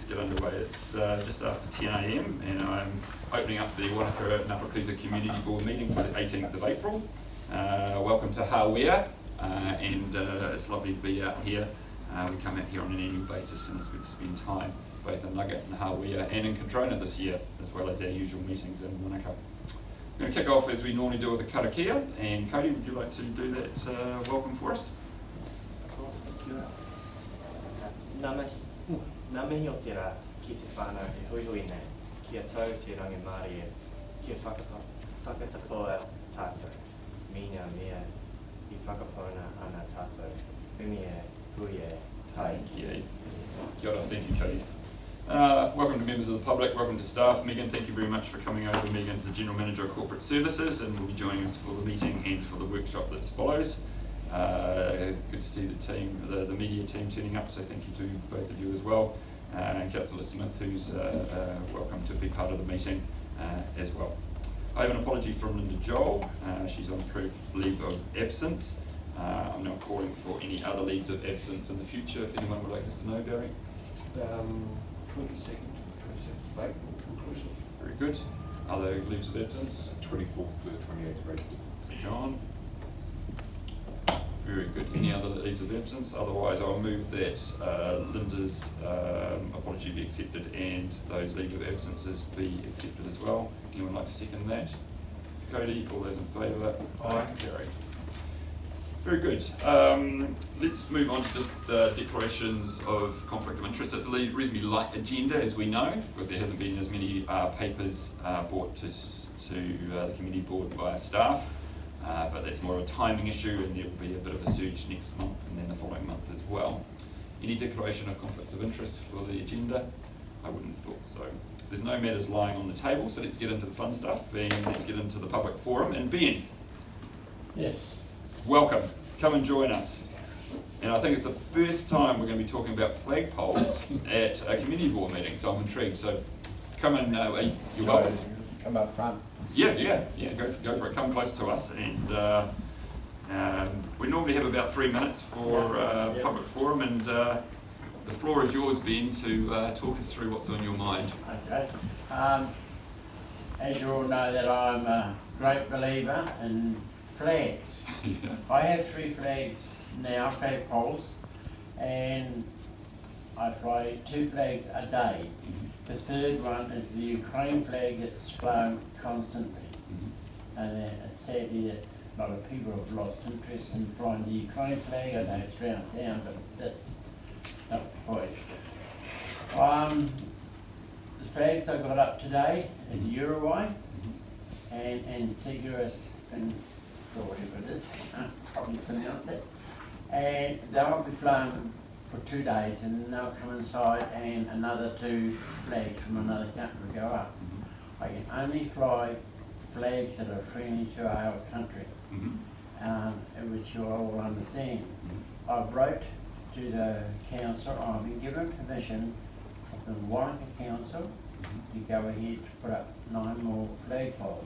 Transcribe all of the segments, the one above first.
get underway. It's just after 10 a.m. and I'm opening up the Wānaka and Upper-Clutha Community Board meeting for the 18th of April. Welcome to Hawea, and it's lovely to be out here. We come out here on an annual basis and it's good to spend time both in Nugget and Hawea and in Controna this year, as well as our usual meetings in Wānaka. I'm going to kick off as we normally do with a karakia, and Cody, would you like to do that welcome for us? Of course, kia ora. Nā mihi o te rā ki te whānau e hui hui nei, kia tau te rangi Māori e, kia whakatapoa tātou, mina mea I whakapona ana tātou, umi e, hui e, tai. Kia ora, thank you, Cody. Welcome to members of the public, welcome to staff. Megan, thank you very much for coming over. Megan's the General Manager of Corporate Services and will be joining us for the meeting and for the workshop that follows. Good to see the team, the media team turning up, so thank you to both of you as well. And Councillor Smith, who's welcome to be part of the meeting as well. I have an apology from Linda Joel. She's on approved leave of absence. I'm now calling for any other leaves of absence in the future, if anyone would like us to know, Barry. 22nd to 27th of April, inclusive. Very good. Other leaves of absence? 24th to 28th of April. John. Very good. Any other leaves of absence? Otherwise, I'll move that Linda's apology be accepted and those leave of absences be accepted as well. Anyone like to second that? Cody, all those in favour? Aye. Carried. Very good. Let's move on to just declarations of conflict of interest. It's a reasonably light agenda, as we know, because there hasn't been as many papers brought to the committee board by staff. But that's more of a timing issue, and there will be a bit of a surge next month and then the following month as well. Any declaration of conflicts of interest for the agenda? I wouldn't have thought so. There's no matters lying on the table, so let's get into the fun stuff and let's get into the public forum. And Ben, yes, welcome. Come and join us. And I think it's the first time we're going to be talking about flagpoles at a community board meeting, so I'm intrigued. So come and you're welcome. come up front. Yeah, go for it. Come close to us, and we normally have about 3 minutes for public forum, and the floor is yours, Ben, to talk us through what's on your mind. Okay. As you all know, that I'm a great believer in flags. Yeah. I have 3 flags now, flag poles, and I fly 2 flags a day. The third one is the Ukraine flag that's flown constantly. And sadly, a lot of people have lost interest in flying the Ukraine flag. I know it's around town, but that's not the point. The flags I got up today is Uruguay and Antiguous, and or whatever it is, I can't probably pronounce it. And they'll be flown for 2 days, and then they'll come inside and another 2 flags from another country will go up. I can only fly flags that are friendly to our country, which you all understand. I wrote to the council, I've been given permission from the Wānaka council to go ahead to put up 9 more flagpoles.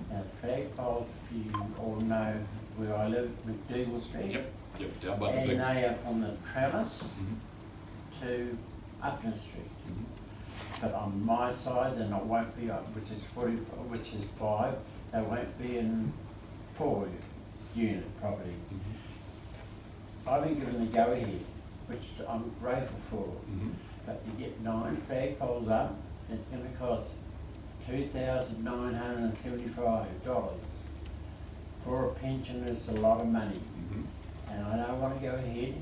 Now flagpoles, if you all know where I live, McDougall Street. Yep, down by the And big. they are from the Trellis to Upton Street. But on my side, then it won't be up, which is 5. They won't be in 4 unit property. I've been given the go ahead, which I'm grateful for. But to get 9 flagpoles up, it's going to cost $2,975. For a pensioner, it's a lot of money. And I don't want to go ahead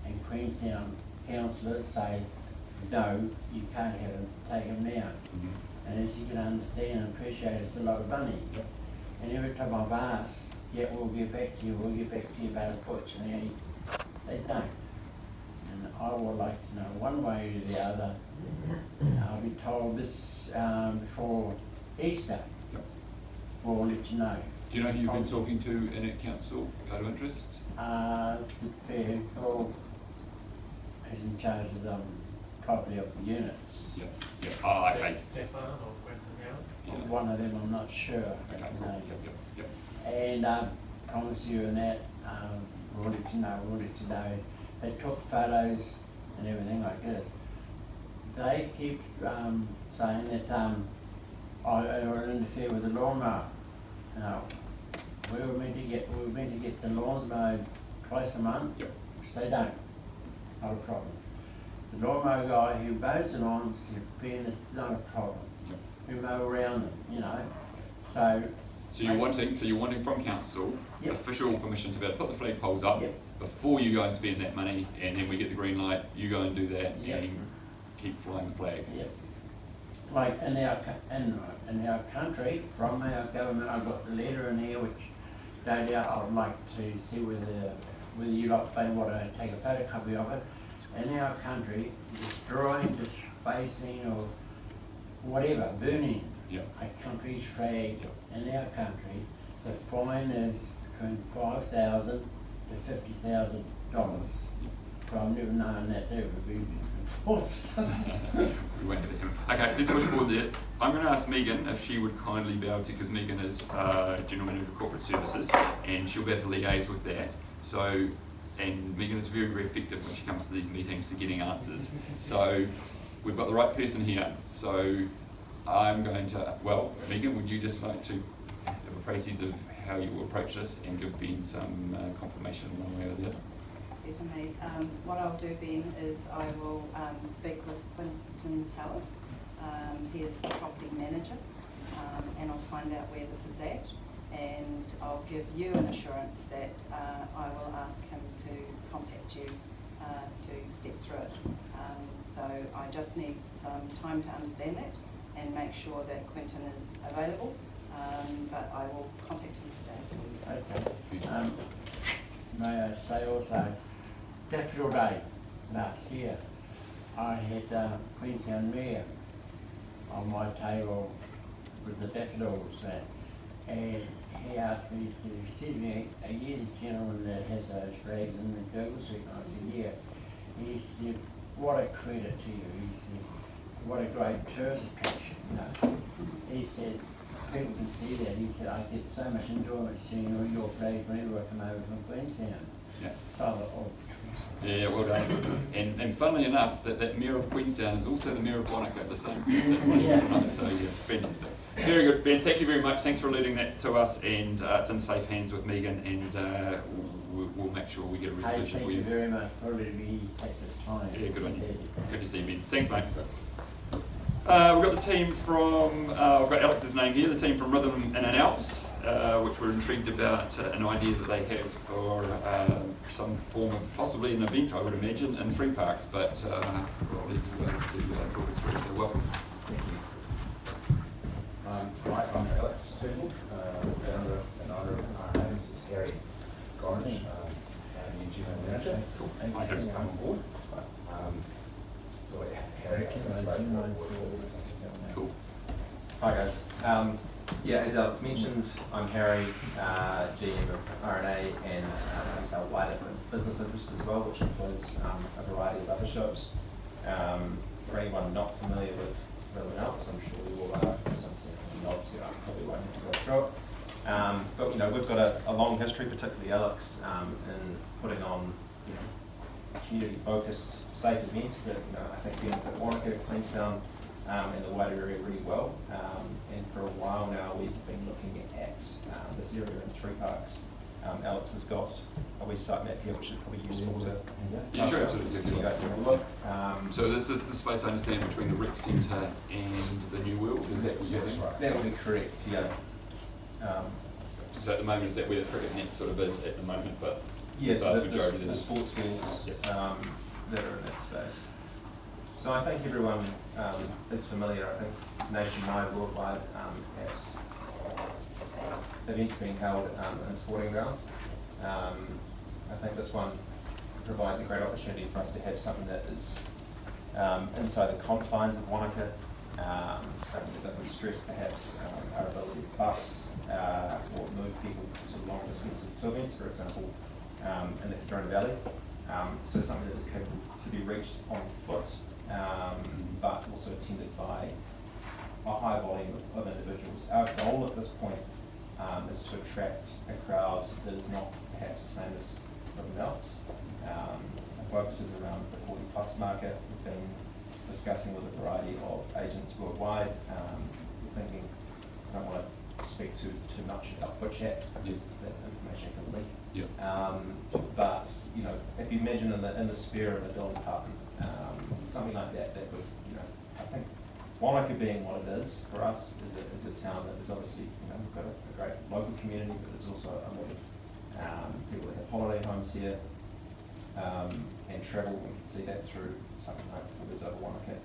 and Queenstown councillors say, no, you can't have them, take them down. And as you can understand and appreciate, it's a lot of money. And every time I've asked, yeah, we'll get back to you, but unfortunately, they don't. And I would like to know one way or the other. I'll be told this before Easter. We'll let you know. Do you know who you've been talking to in at council out of interest? The vehicle is in charge of the property of the units. Yes. Okay. Stefan or Quentin. One of them, I'm not sure. Okay, cool. Yep. And promise you and that, we'll let you know. They took photos and everything like this. they keep saying that I will interfere with the lawnmower. Now, we were meant to get the lawns mowed twice a month. Yep. Which they don't. Not a problem. The lawnmower guy who mows the lawns, it's not a problem. Yep. We mow around them, you know. So So you're wanting from council Yep. official permission to be able to put the flag poles up Yep. before you go and spend that money, and then we get the green light, you go and do that Yep. and keep flying the flag. Yep. Like in our country, from our government, I've got the letter in here which no doubt I'd like to see whether you lot may want to take a photocopy of it. In our country, destroying, displacing or whatever, burning Yep. a country's flag Yep. in our country, the fine is between $5,000 to $50,000. So I've never known that they would be enforced. We won't get him. Okay, let's push forward there. I'm going to ask Megan if she would kindly be able to, because Megan is General Manager of Corporate Services, and she'll be able to liaise with that. So, and Megan is very, very effective when she comes to these meetings to getting answers. So, we've got the right person here. So, I'm going to, well, Megan, would you just like to have a process of how you will approach this and give Ben some confirmation one way or the other? Certainly. What I'll do, Ben, is I will speak with Quinton Howard. He is the property manager, and I'll find out where this is at, and I'll give you an assurance that I will ask him to contact you to step through it. So I just need some time to understand that and make sure that Quinton is available, but I will contact him today for you. Okay. May I say also, Daffodil Day last year, I had Queensland Mayor on my table with the daffodils and he asked me to, excuse me, are you the gentleman that has those flags in the Google suit? I said, yeah. He said, what a credit to you. He said, what a great tourist attraction, you know. He said, people can see that. He said, I get so much enjoyment seeing all your flags whenever I come over from Queenstown. Yeah. So I thought, oh, Yeah, well done. And funnily enough, that Mayor of Queenstown is also the Mayor of Wānaka, the same person. Yeah. So yeah, fantastic. Very good, Ben. Thank you very much. Thanks for alerting that to us, and it's in safe hands with Megan, and we'll make sure we get a hey, resolution thank for you you. very much for letting me take this time. Yeah, good on you. Yeah. Good to see you, Ben. Thanks, mate. We've got the team from, I've got Alex's name here, the team from Rhythm in and Outs, which were intrigued about an idea that they have for some form of, possibly an event, I would imagine, in free parks, but I'll leave you guys to talk us through, so welcome. Hi, I'm Alex Turnbull, founder and owner of RNA. This is Harry Gornish, our new general manager. Cool. Thanks for coming on board. So Harry, Cool. Hi guys. Yeah, as Alex mentioned, I'm Harry, GM of RNA, and I sell wider business interests as well, which includes a variety of other shows. For anyone not familiar with Rhythm Alps, I'm sure you all are. Some nods here, I probably won't have to go through it. But you know, we've got a long history, particularly Alex, in putting on community-focused, safe events that I think benefit Wānaka, Queenstown, and the wider area really well. And for a while now, we've been looking at this area in 3 parks. Alex has got a west site map here, which is probably useful to Yeah, sure, absolutely. so you guys can have a look. So this is the space I understand between the rec centre and the new world, is that what you're That's doing? right. That would be correct, yeah. So at the moment, is that where the cricket net sort of is at the moment, but Yes, the vast the majority of the this? sports fields Yes. that are in that space. So I think everyone is familiar, I think nationwide, worldwide, has events being held in sporting grounds. I think this one provides a great opportunity for us to have something that is inside the confines of Wānaka, something that doesn't stress perhaps our ability to bus or move people to long distances to events, for example, in the Cardrona Valley. So something that is capable to be reached on foot, but also attended by a high volume of individuals. Our goal at this point is to attract a crowd that is not perhaps the same as Rhythm Alps. Our focus is around the 40+ market. We've been this discussing with a variety of agents worldwide. We're thinking, I don't want to speak too much about WHAT, because that information can leak. Yeah. But, you know, if you imagine in the sphere of a building department, something like that would, you know, I think Wānaka being what it is for us is a town that is obviously, you know, we've got a great local community, but there's also a lot of people that have holiday homes here and travel. We can see that through something like Woods over Wānaka,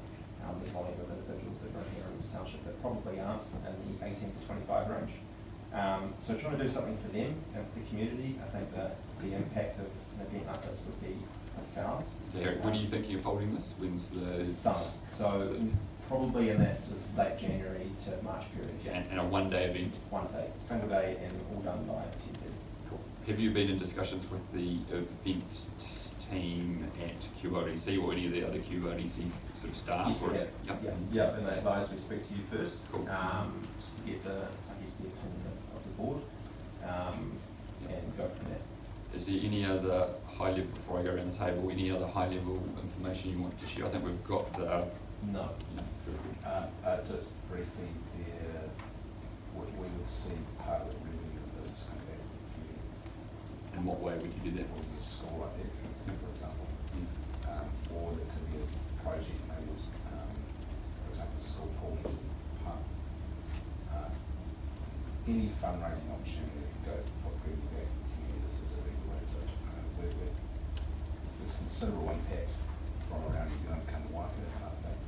the volume of individuals that are in here in this township that probably aren't in the 18 to 25 range. So trying to do something for them and for the community, I think that the impact of an event like this would be profound. Derek, when are you thinking of holding this? When's the summer? So probably in that sort of late January to March period. and a one-day event? One day, single day, and all done by 10:30. Cool. Have you been in discussions with the events team at QLDC or any of the other QLDC sort of staff? Yes, or we is- have. Yep. Yeah, and they advised we speak to you first. Cool. Just to get the opinion of the board, and go from there. Is there any other high level, before I go around the table, any other high level information you want to share? I think we've got the, No. very good. Just briefly, we would see part of the revenue of the business come back to the community. In what way would you do that? There was a school up there, for example, Yes. or there could be a project, maybe it's, for example, school pool, park. Any fundraising opportunity that can go put people back in the community, this is a big way to do it. There's considerable impact from around New Zealand come to Wānaka, and I think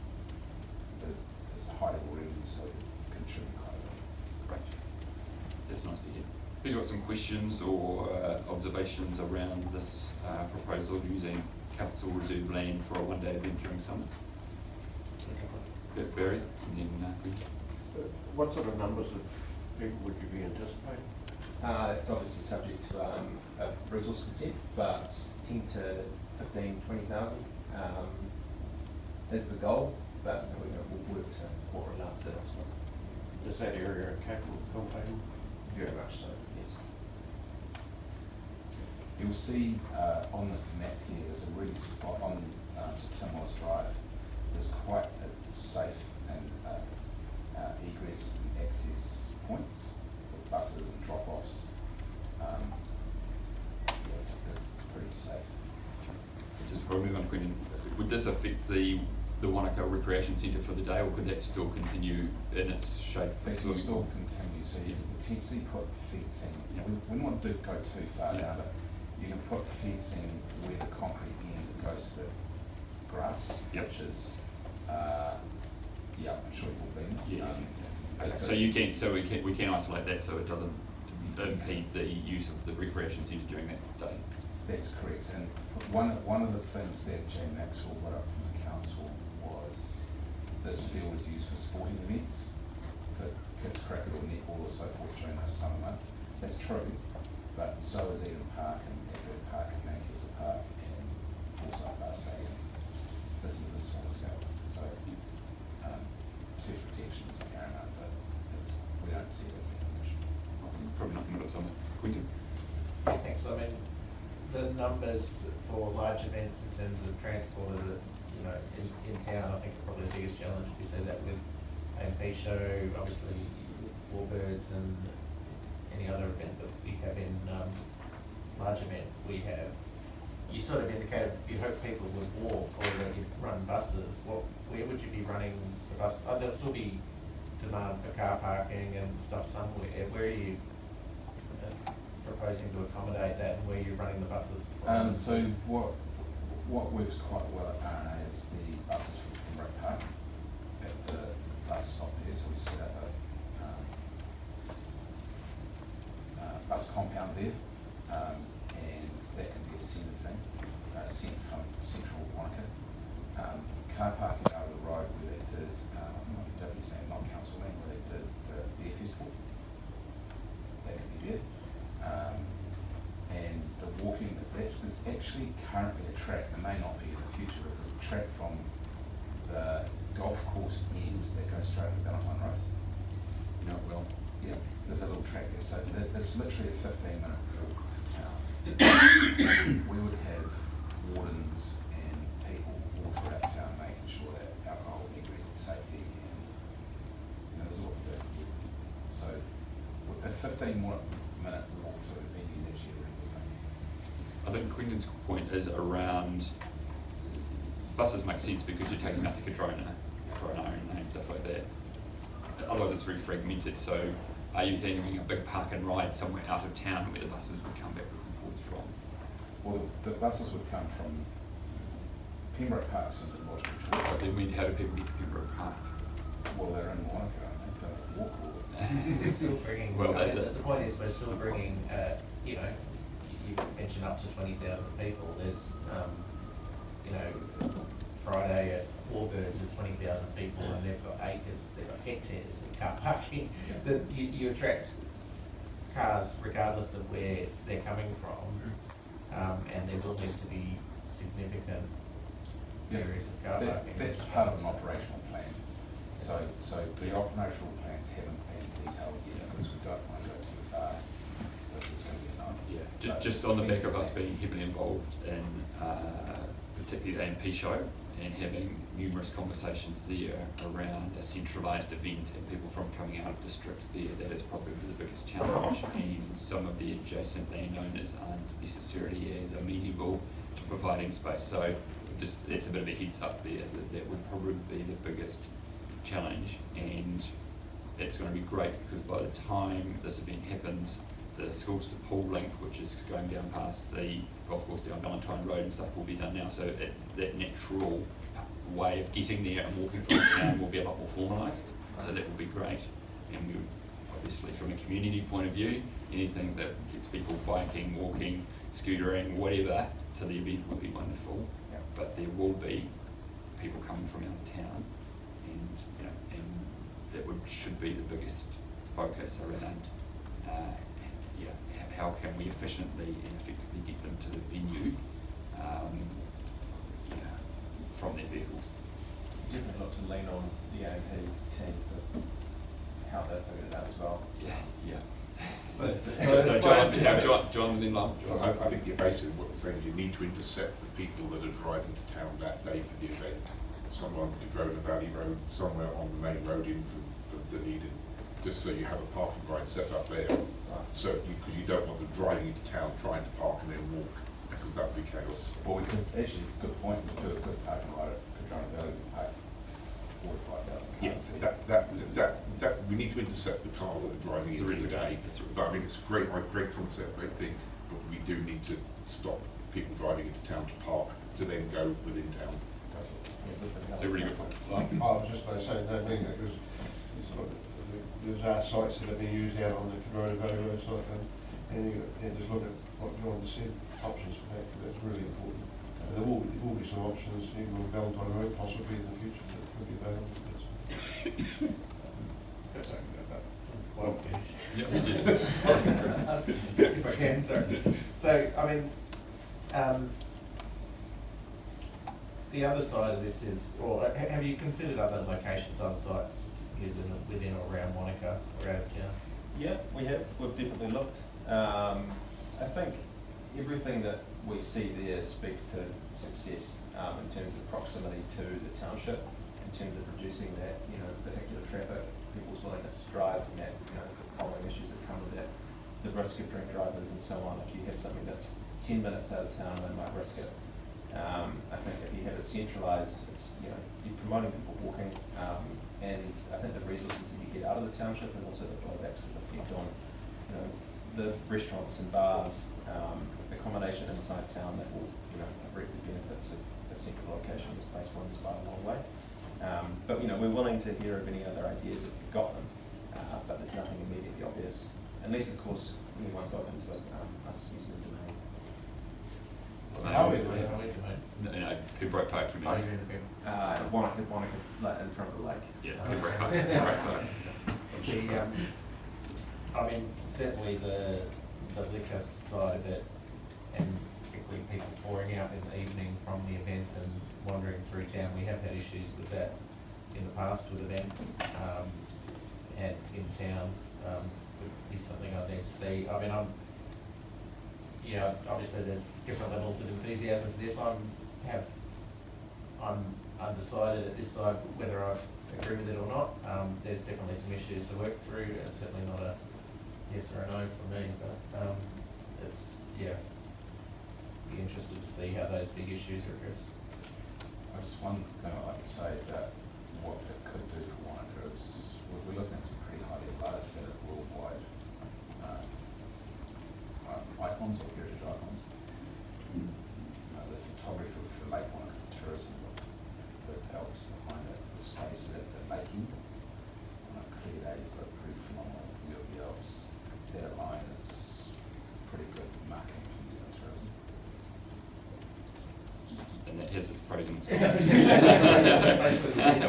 that there's a high level revenue, so it contribute quite a bit. Great. That's nice to hear. Who's got some questions or observations around this proposal using council reserve land for a one-day event during summer? Barry, and then Quinn. What sort of numbers of people would you be anticipating? It's obviously subject to a resource consent, but 10 to 15, 20,000 is the goal, but we'll work to what we're allowed to do. Is that area capable of accommodating? Very much so, yes. You'll see on this map here, there's a really spot on Tim Morris Drive. There's quite a safe and egress and access points with buses and drop-offs. It's pretty safe. Just before we move on, Quinn, would this affect the Wānaka Recreation Centre for the day, or could that still continue in its shape? They can still continue, so you can potentially put fencing. Yeah. We wouldn't want to go too far Yeah. down, but you can put fencing where the concrete ends, it goes to the grass, Yep. which is, I'm sure you'll be. Yeah. but Okay, it so does- you can, so we can isolate that so it doesn't impede the use of the recreation centre during that day. That's correct, and one of the things that Jay Maxwell brought up from the council was this field is used for sporting events, for kids cricket or netball or so forth during those summer months. That's true, but so is Eden Park and Edward Park and Manchester Park and Forsyth Bar Stadium. This is a smaller scale, so chief protection is paramount, but we don't see it as an issue. Probably not middle of summer. Quentin? Yeah, thanks. I mean, the numbers for large events in terms of transport, you know, in town, I think are probably the biggest challenge. We see that with AMP show, obviously Warbirds and any other event that we have in large event we have. You sort of indicated you hope people would walk or that you'd run buses. Where would you be running the bus? Oh, there'll still be demand for car parking and stuff somewhere. Where are you proposing to accommodate that, and where you're running the buses? So what works quite well at RNA is the buses from Pembroke Park at the bus stop there, so we set up a bus compound there, and that can be a centre thing, sent from central Wānaka. Car parking over the road where they did, not council land, where they did the beer festival, that could be there. And the walking, there's actually currently a track, there may not be in the future, but there's a track from the golf course end that goes straight to Valentine Road. You know it well. Yeah, there's a little track there, so it's literally a 15-minute walk to town. We would have wardens and people all throughout town making sure that alcohol 15 more minute walk to the venue is actually a really good thing. I think Quentin's point is around buses make sense because you're taking out the Cadrona and stuff like that. Otherwise it's very fragmented, so are you thinking a big park and ride somewhere out of town where the buses would come backwards and forwards from? Well, the buses would come from Pembroke Park into Logical But Choice. then how do people get to Pembroke Park? Well, they're in Wānaka, aren't they? They walk all We're still bringing, Well, I mean, that- the point is, we're still bringing, you know, you mentioned up to 20,000 people, there's, you know, Friday at Warbirds, there's 20,000 people and they've got acres, they've got hectares of car parking. That you attract cars regardless of where they're coming from, and there will need to be significant areas of car parking. That's part of an operational plan. So the operational plans haven't been detailed yet because we don't want to go too far, which is going to be a nightmare. Yeah, But just on the back things of us like- being heavily involved in particularly the AMP show and having numerous conversations there around a centralised event and people from coming out of district there, that is probably the biggest challenge. And some of the adjacent landowners aren't necessarily as amenable to providing space. So just, it's a bit of a heads up there that would probably be the biggest challenge. And it's going to be great because by the time this event happens, the schools to pool link, which is going down past the golf course down Valentine Road and stuff, will be done now. So that natural way of getting there and walking from town will be a lot more formalised. So that will be great. And we would, obviously, from a community point of view, anything that gets people biking, walking, scootering, whatever, to the event will be wonderful. Yeah. But there will be people coming from out of town, and you know, and that should be the biggest focus around. How can we efficiently and effectively get them to the venue from their vehicles? Definitely look to lean on the AMP team for how they figured it out as well. Yeah. But- John, and then Love. I think you're basically what you're saying is you need to intercept the people that are driving to town that day for the event. Someone could drove a valley road, somewhere on the main road in from Dunedin, just so you have a parking right set up there. So, because you don't want them driving into town trying to park and then walk, because that would be chaos. Well, we could, actually, it's a good point, we could do a good parking lot at Cadrona Valley, we park 45,000 Yeah, cars there. that, we need to intercept the cars that are driving It's a into really the good day. idea. It's a really But I mean, it's a great concept, great thing, but we do need to stop people driving into town to park, to then go within town. It's a really good point. Love. I was just going to say that thing, because there's our sites that have been used out on the Cadrona Valley Road site, and you just look at what John just said, options for that, because that's really important. And there will be some options, even on Valentine Road possibly in the future, that could be available. Well finished. Yeah, we did. If I can, sorry. So, I mean, the other side of this is, or have you considered other locations on sites within or around Wānaka or out of town? Yeah, we have. We've definitely looked. I think everything that we see there speaks to success in terms of proximity to the township, in terms of reducing that, vehicular traffic, people's willingness to drive, and that, the following issues that come with that, the risk of drink drivers and so on. If you have something that's 10 minutes out of town, they might risk it. I think if you have it centralised, it's, you're promoting people walking, and I think the resources that you get out of the township and also the blowbacks that affect on, the restaurants and bars, accommodation inside town that will, reap the benefits of a central location as place one is by a long way. But, we're willing to hear of any other ideas if you've got them, but there's nothing immediately obvious, unless, of course, anyone's open to us using the domain. How are we doing? How are we doing? No, Pembroke Park, you mean? Oh, you're in the paper. Wanaka, in front of the lake. Yeah, Pembroke Park. Pembroke Park. I mean, certainly the liquor side of it, and particularly people pouring out in the evening from the event and wandering through town, we have had issues with that in the past with events, and in town, would be something I'd need to see. I mean, obviously there's different levels of enthusiasm for this. I'm undecided at this side whether I agree with it or not. There's definitely some issues to work through, and certainly not yes or a no for me, but, it's, yeah. Be interested to see how those big issues are addressed. Just one thing I'd like to say about what it could do for Wānaka is we're looking at some pretty highly large set of worldwide icons or heritage icons. The photography for Lake Wānaka tourism that helps behind it, the stage that they're making. Clear day, you've got a pretty phenomenal view of the Alps. That alone is pretty good marketing for New Zealand tourism. And that has its pros and its cons.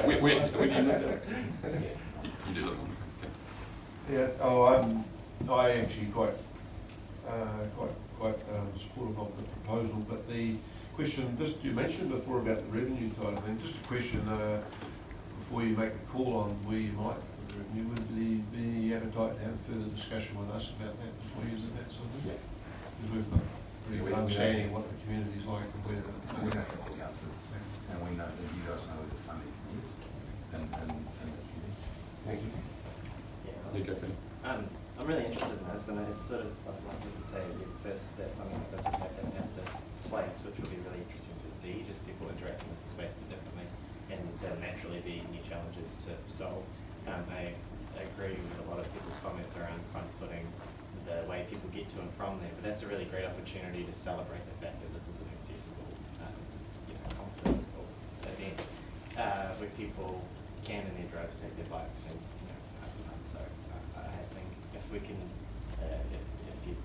Where do you live, Alex? You do live on, okay. Yeah, I actually quite supportive of the proposal, but the question, just you mentioned before about the revenue side of things, just a question, before you make a call on where you might put the revenue, would there be any appetite to have further discussion with us about that before you do that sort of thing? Yeah. Because we've got pretty good understanding of what the community's like and where the. We don't have all the answers, and we know that you guys know where the funding is and the community. Thank you. Yeah, There you go, Kenny. I'm really interested in this, and it's sort of like you say, first that something like this would happen at this place, which will be really interesting to see, just people interacting with the space a bit differently, and there'll naturally be new challenges to solve. I agree with a lot of people's comments around front-footing the way people get to and from there, but that's a really great opportunity to celebrate the fact that this is an accessible concert or event where people can in their droves take their bikes and so I think if we can, if you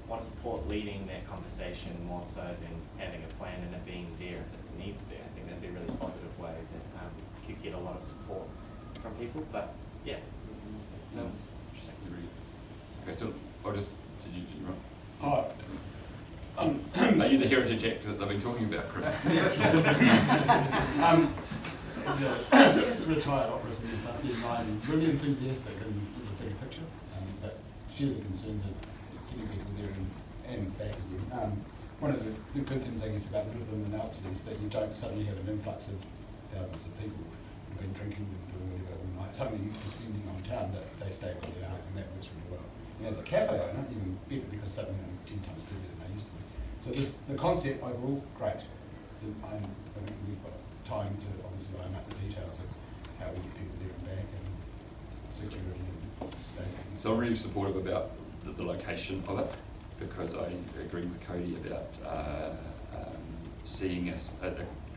want to support leading that conversation more so than having a plan and it being there if it needs to be, I think that'd be a really positive way that could get a lot of support from people. But yeah, it sounds interesting. Okay, so I'll just, did you run? Oh, Are you the heritage actor that they've been talking about, Chris? as a retired opera singer and stuff, I'm really enthusiastic in the big picture, but share the concerns of getting people there and back again. One of the good things, I guess, about living in the Alps is that you don't suddenly have an influx of thousands of people who've been drinking and doing whatever all night. Suddenly you're descending on town, that they stay where they are, and that works really well. And as a cafe owner, even better because suddenly I'm 10 times busier than I used to be. So the concept overall, great. I think we've got time to obviously iron out the details of how we get people there and back and security and safety. So I'm really supportive about the location of it, because I agree with Cody about seeing a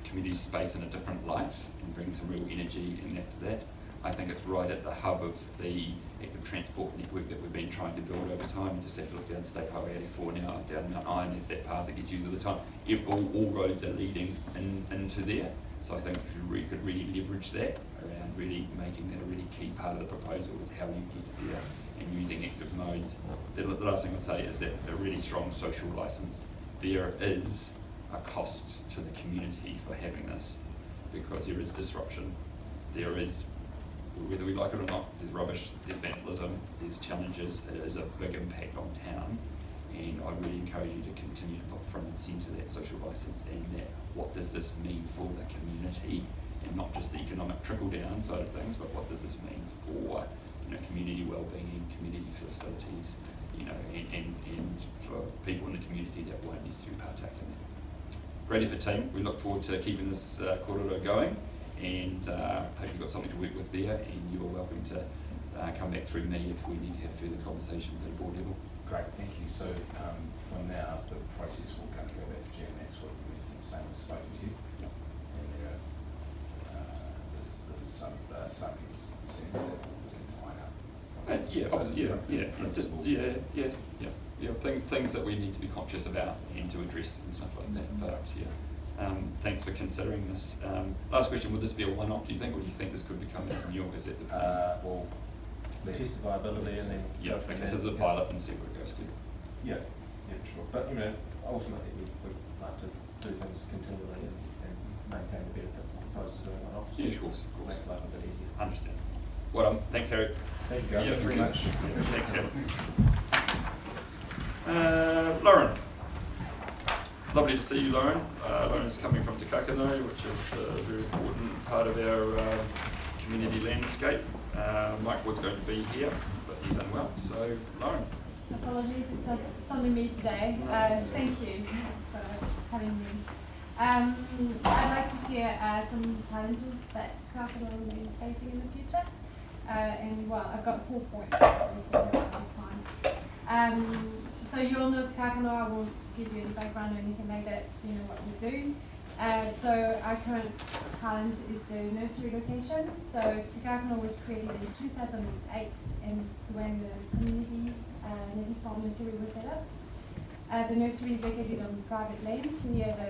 community space in a different light and bringing some real energy and that to that. I think it's right at the hub of the active transport network that we've been trying to build over time. You just have to look down State Highway 84 now, down Mount Iron, there's that path that gets used all the time. All roads are leading into there. So I think we could really leverage that around really making that a really key part of the proposal is how you get there and using active modes. The last thing I'll say is that a really strong social license. There is a cost to the community for having this, because there is disruption. There is, whether we like it or not, there's rubbish, there's vandalism, there's challenges. It is a big impact on town, and I really encourage you to continue to put front and centre that social license and that what does this mean for the community, and not just the economic trickle-down side of things, but what does this mean for community well-being, community facilities, and for people in the community that won't necessarily partake in that. Great effort, team. We look forward to keeping this korero going, and hope you've got something to work with there, and you're welcome to come back through me if we need to have further conversations at a board level. Great, thank you. So from now, the process will go back to GMX, what we same as spoken to you. Yep. And there's some concerns that will line up. Things that we need to be conscious about and to address and stuff like that. But thanks for considering this. Last question: would this be a one-off? Do you think, or do you think this could become a renewal? Is it well, Test the viability and then. yeah? Okay, so it's a pilot and see where it goes to. Yeah, sure. But ultimately we'd like to do things continually and maintain the benefits as opposed to doing one-offs. Yeah, of course. Makes life a bit easier. Understand. Well done. Thanks, Harry. Thank you guys Yeah, very much. Thanks, Harry. Lauren. Lovely to see you, Lauren. Lauren's coming from Te Kakano, which is a very important part of our community landscape. Mike was going to be here, but he's unwell. So, Lauren. Apologies, it's only me today. Thank you for having me. I'd like to share some challenges that Takakura will be facing in the future. And well, I've got 4 points. So you all know Takakura, I won't give you any background or anything like that, you know what we do. So our current challenge is the nursery location. So Takakura was created in 2008, and it's when the community native farm nursery was set up. The nursery is located on private land near the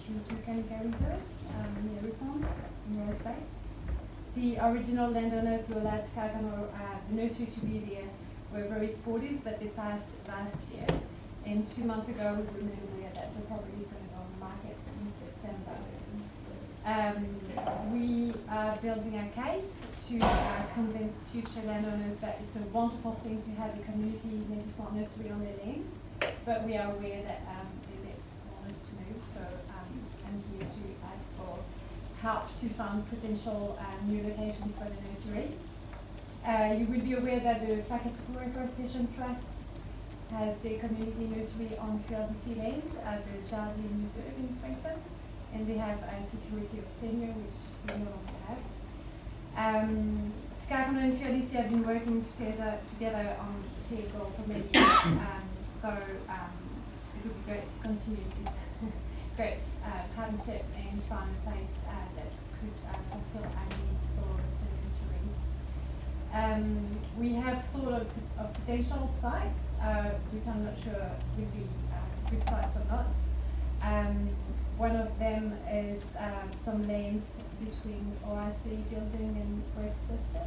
QLDC reserve, near Reform in Rose Bay. The original landowners who allowed Takakura, the nursery to be there were very supportive, but they passed last year. And 2 months ago, we were made aware that the property is going to go on the market in September. We are building a case to convince future landowners that it's a wonderful thing to have a community native plant nursery on their land, but we are aware that they may want us to move, so I'm here to ask for help to find potential new locations for the nursery. You will be aware that the Whakatapua Reforestation Trust has their community nursery on QLDC land at the Jardine Reserve in Frankton, and they have a security of tenure, which we no longer have. Takakura and QLDC have been working together on shared goal for many years, so it would be great to continue this great partnership and find a place that could fulfill our needs for the nursery. We have thought of potential sites, which I'm not sure would be good sites or not. One of them is some land between OIC building and Upper-Clutha.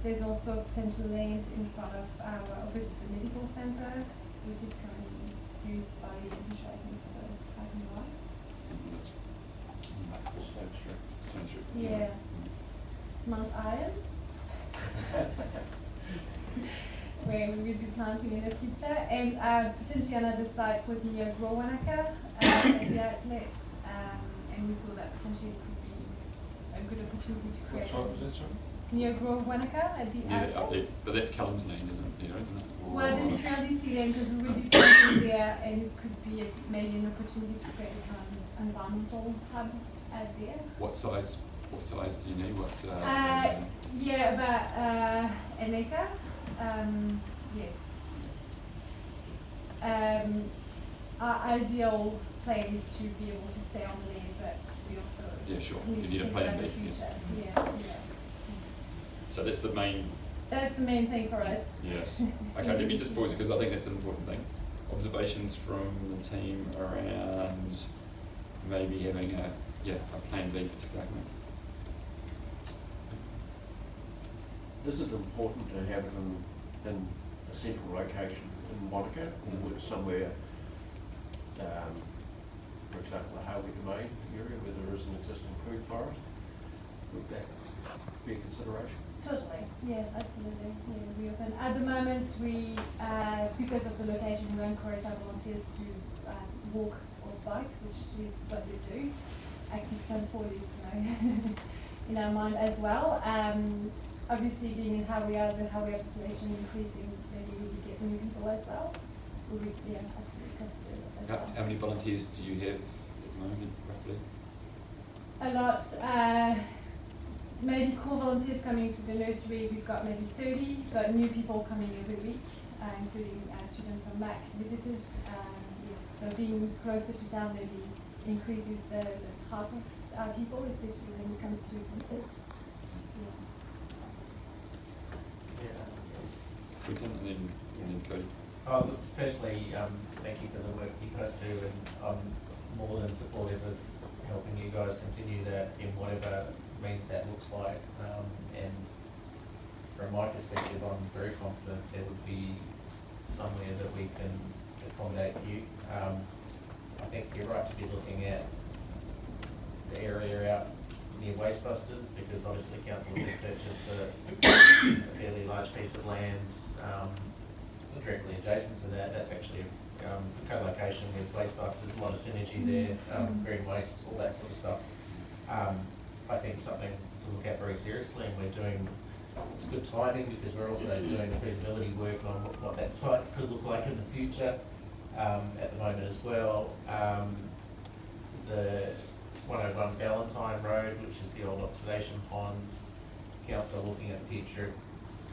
There's also potential land in front of opposite the medical centre, which is currently used by the administration for the parking lot. Yeah. Mount Iron, where we will be planting in the future, and potentially another site was near Wānaka at the outlet, and we thought that potentially could be a good opportunity to create. What site was that, sorry? Near Wānaka at the outlet. But that's Callum's land, isn't it? Well, there's QLDC land because we will be planting there, and it could be maybe an opportunity to create a kind of environmental hub out there. What size do you need? Yeah, about an acre. Yes. Our ideal plan is to be able to stay on the land, but we also need a plan B. Yes. Yeah. So that's the main. That's the main thing for us. Yes. Okay, let me just pause it because I think that's an important thing. Observations from the team around maybe having a plan B for Takakura. Is it important to have it in a central location in Wānaka or somewhere, for example, the Harvey Domain area where there is an existing food forest? Would that be a consideration? Totally, yeah, absolutely. Yeah, we open. At the moment, we, because of the location, we encourage our volunteers to walk or bike, which is what we do. Active transport is, in our mind as well. Obviously, being in how we are, the how we are population increasing, maybe we would get new people as well. We would, absolutely consider it as well. How many volunteers do you have at the moment, roughly? A lot. Maybe core volunteers coming to the nursery, we've got maybe 30, but new people coming every week, including students from MAC visitors. Yes, so being closer to town maybe increases the type of people, especially when it comes to visitors. And then Cody. Firstly, thank you for the work you guys do, and I'm more than supportive of helping you guys continue that in whatever means that looks like. And from my perspective, I'm very confident there would be somewhere that we can accommodate you. I think you're right to be looking at the area out near Wastebusters, because obviously council has purchased a fairly large piece of land directly adjacent to that. That's actually a co-location with Wastebusters, a lot of synergy there, green waste, all that sort of stuff. I think something to look at very seriously, and we're doing it's good timing because we're also doing feasibility work on what that site could look like in the future at the moment as well. The 101 Valentine Road, which is the old oxidation ponds, council looking at the future,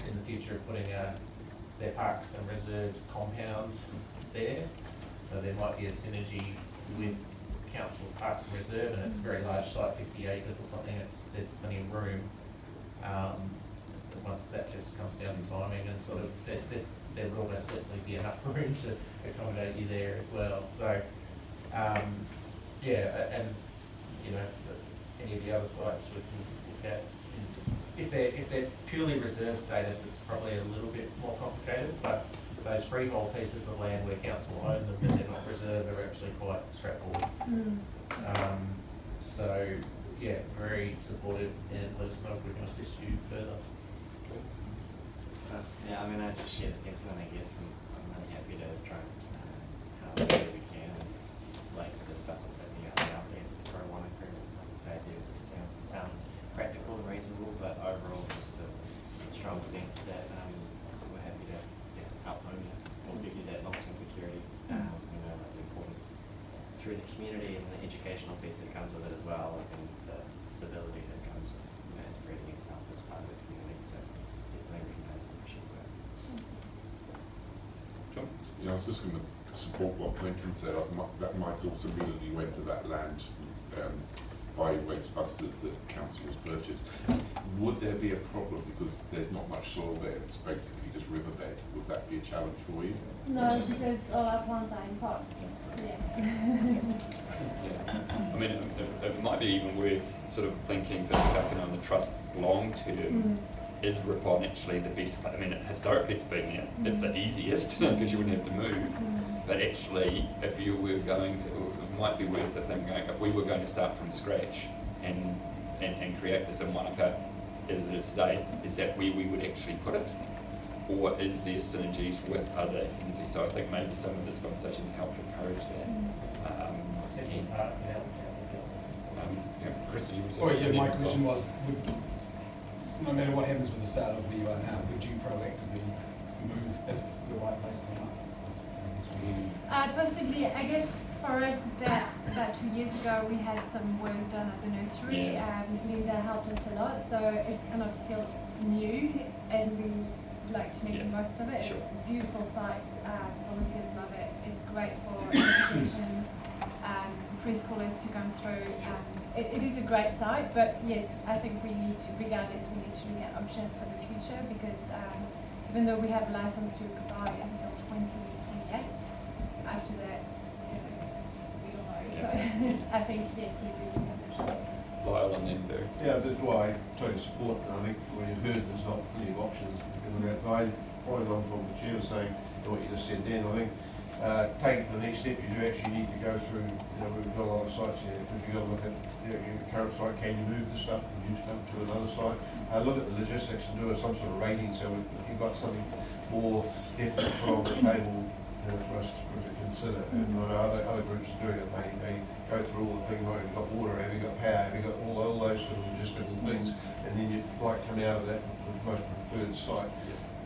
in the future of putting their parks and reserves compound there. So there might be a synergy with council's parks and reserve, and it's a very large site, 50 acres or something. There's plenty of room. But once that just comes down to timing and sort of there will most certainly be enough room to accommodate you there as well. So yeah, and you know, any of the other sites we can look at. If they're purely reserve status, it's probably a little bit more complicated, but those freehold pieces of land where council own them and they're not reserved are actually quite straightforward. So yeah, very supportive, and let us know if we can assist you further. Yeah, I mean, I just share the sentiment, I guess, and I'm really happy to try and help where we can, and like the stuff that's happening out there for Wānaka, like I say, it sounds practical and reasonable, but overall just a strong sense that we're happy to help home you or give you that long-term security. You know, like the importance through the community and the educational piece that comes with it as well, and the stability that comes with, you know, integrating yourself as part of the community. So definitely recognise the appreciate work. John? Yeah, I was just going to support what Lincoln said. That my thoughts immediately went to that land by Wastebusters that council has purchased. Would there be a problem because there's not much soil there? It's basically just riverbed. Would that be a challenge for you? No, because all our plants are in pots. Yeah. Yeah. I mean, it might be even worth sort of thinking for Te on the trust long term. Is Ripon actually the best place? I mean, historically it's been it's the easiest because you wouldn't have to move. But actually, if you were going to, it might be worth it them going, if we were going to start from scratch and create this in Wānaka as it is today, is that where we would actually put it? Or is there synergies with other entities? So I think maybe some of this conversation help encourage that. Chris, did you Oh yeah, my question was, no matter what happens with the sale of where you are now, would you proactively move if the right place came up? Possibly, I guess for us is that about 2 years ago we had some work done at the nursery. Linda helped us a lot, so it's kind of still new and we like to make the most of it. It's a beautiful site, volunteers love it. It's great for education, preschoolers to come through. It is a great site, but yes, I think we need to, regardless, we need to look at options for the future because even though we have a license to buy until 2028, after that, we don't know. So I think, yes, we do have options. Lyle and then Barry. Yeah, that's why I totally support, and I think when you've heard there's not plenty of options, I following on from what you were saying, and what you just said then, I think take the next step, you do actually need to go through, you know, we've got a lot of sites here, because you've got to look at your current site, can you move the stuff from your stuff to another site? Look at the logistics and do some sort of rating, so you've got something more definite to put on the table, you know, for us to consider. And other groups are doing it, they go through all the things, like you've got water, have you got power, have you got all those sort of logistical things, and then you might come out of that most preferred site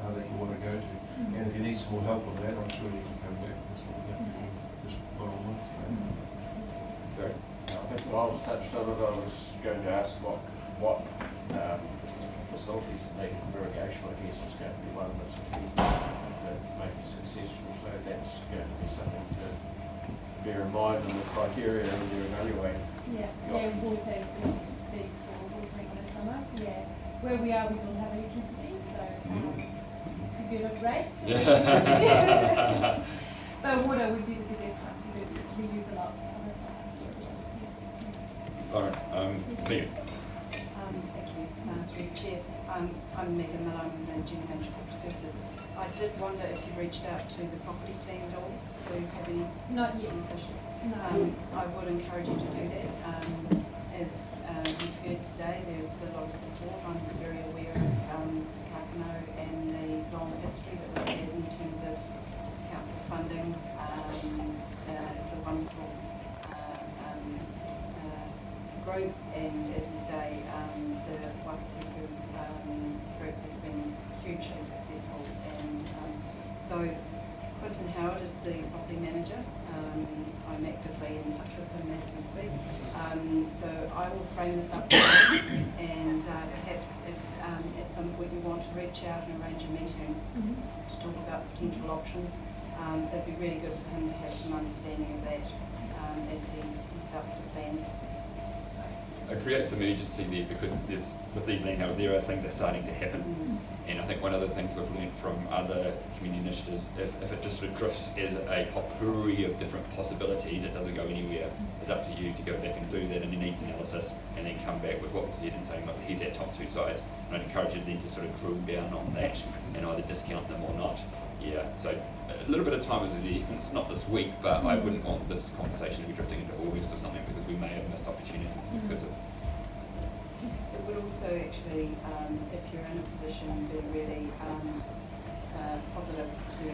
that you want to go to. And if you need some more help on that, I'm sure you can come back to sort of just put on with. Barry? I think when I was touched on it, I was going to ask what facilities are needed for irrigation. I guess is going to be one that's key to make it successful. So that's going to be something to bear in mind in the criteria that you're evaluating. Yeah, water is big for watering in the summer. Yeah, where we are, we don't have electricity, so could be a great. But water would be the biggest one because we use a lot on the summer. All right, Megan. Thank you, through the chair. I'm Megan Miller, I'm the General Manager for Corporate Services. I did wonder if you reached out to the property team at all to have any Not yet. conversation. No. I would encourage you to do that. As you've heard today, there's a lot of support. I'm very aware of Kakano and the long history that we've had in terms of council funding. It's a wonderful group, and as you say, the Wānaka group And perhaps if at some point you want to reach out and arrange a meeting to talk about potential options, it'd be really good for him to have some understanding of that as he starts to plan. It creates some urgency there because with these land held, there are things that are starting to happen. And I think one of the things we've learned from other community initiatives, if it just sort of drifts as a potpourri of different possibilities, it doesn't go anywhere. It's up to you to go back and do that, and it needs analysis, and then come back with what was said and saying, look, here's our top 2 sites. And I'd encourage you then to sort of drill down on that and either discount them or not. Yeah, so a little bit of time is of the essence, not this week, but I wouldn't want this conversation to be drifting into August or something because we may have missed opportunities because of. It would also actually, if you're in a position, be really positive to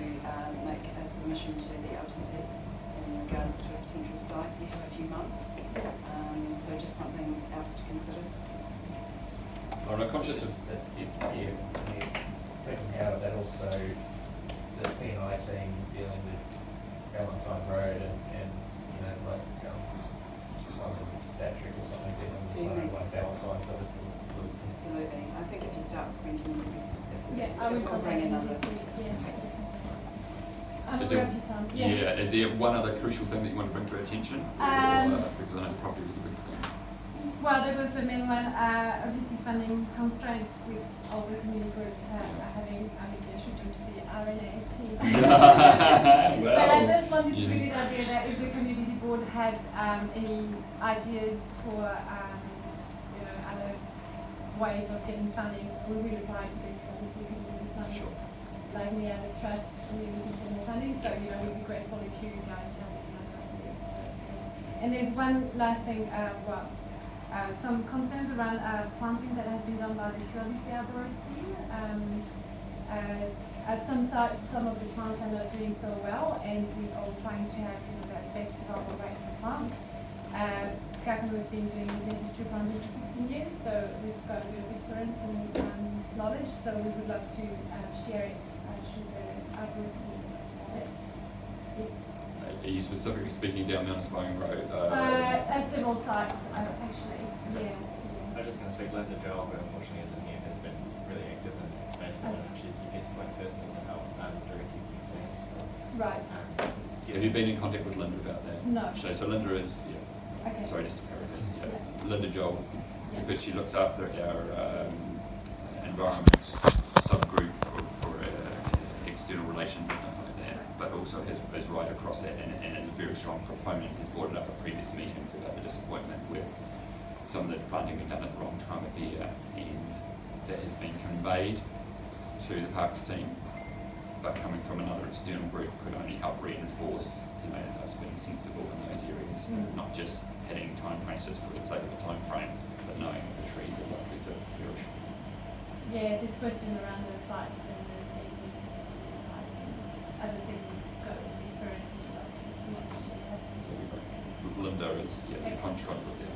make a submission to the LTP in regards to a potential site. You have a few months, so just something else to consider. I'm not conscious of. How that also the P&I team dealing with Valentine Road and you know like something Patrick or something dealing with like Valentine's obviously. Absolutely. I think if you start printing, I would will bring another. Is there one other crucial thing that you want to bring to our attention? Because I know the property was a big thing. Well, there was the main one, obviously funding constraints, which all the community groups are having. I mean, they should do to the RNA team. But I just wanted to really idea that if the community board had any ideas for other ways of getting funding, we would apply to the obviously community funding. Sure. Like any other trust, we would get more funding. So we'd be grateful if you guys have any other ideas. And there's one last thing. Some concerns around planting that has been done by the QLDC arborist team. At some sites, some of the plants are not doing so well, and we're all trying to have that best available rate for plants. Takakano has been doing vintage tree planting for 16 years, so we've got a bit of experience and knowledge, so we would love to share it should the arborist team have it. Are you specifically speaking down Mount Aspiring Road? At several sites, actually. Yeah. I was just going to speak Linda Joel, who unfortunately isn't here, has been really active in expansion, and she's the best point person to help direct you concerns. So, Right. Have you been in contact with Linda about that? No. So Linda is, Okay. sorry, just to paraphrase, Linda Joel, because she looks after our environment subgroup for external relations and stuff like that, but also is right across that and is a very strong proponent. Has brought it up at previous meetings about the disappointment with some of the planting being done at the wrong time of year, and that has been conveyed to the parks team, but coming from another external group could only help reinforce us being sensible in those areas, not just hitting time frames just for the sake of a time frame, but knowing that the trees are likely to perish. Yeah, this question around the sites and the facing sites, and as I said, we've got experience in that. Linda is the punch card with there.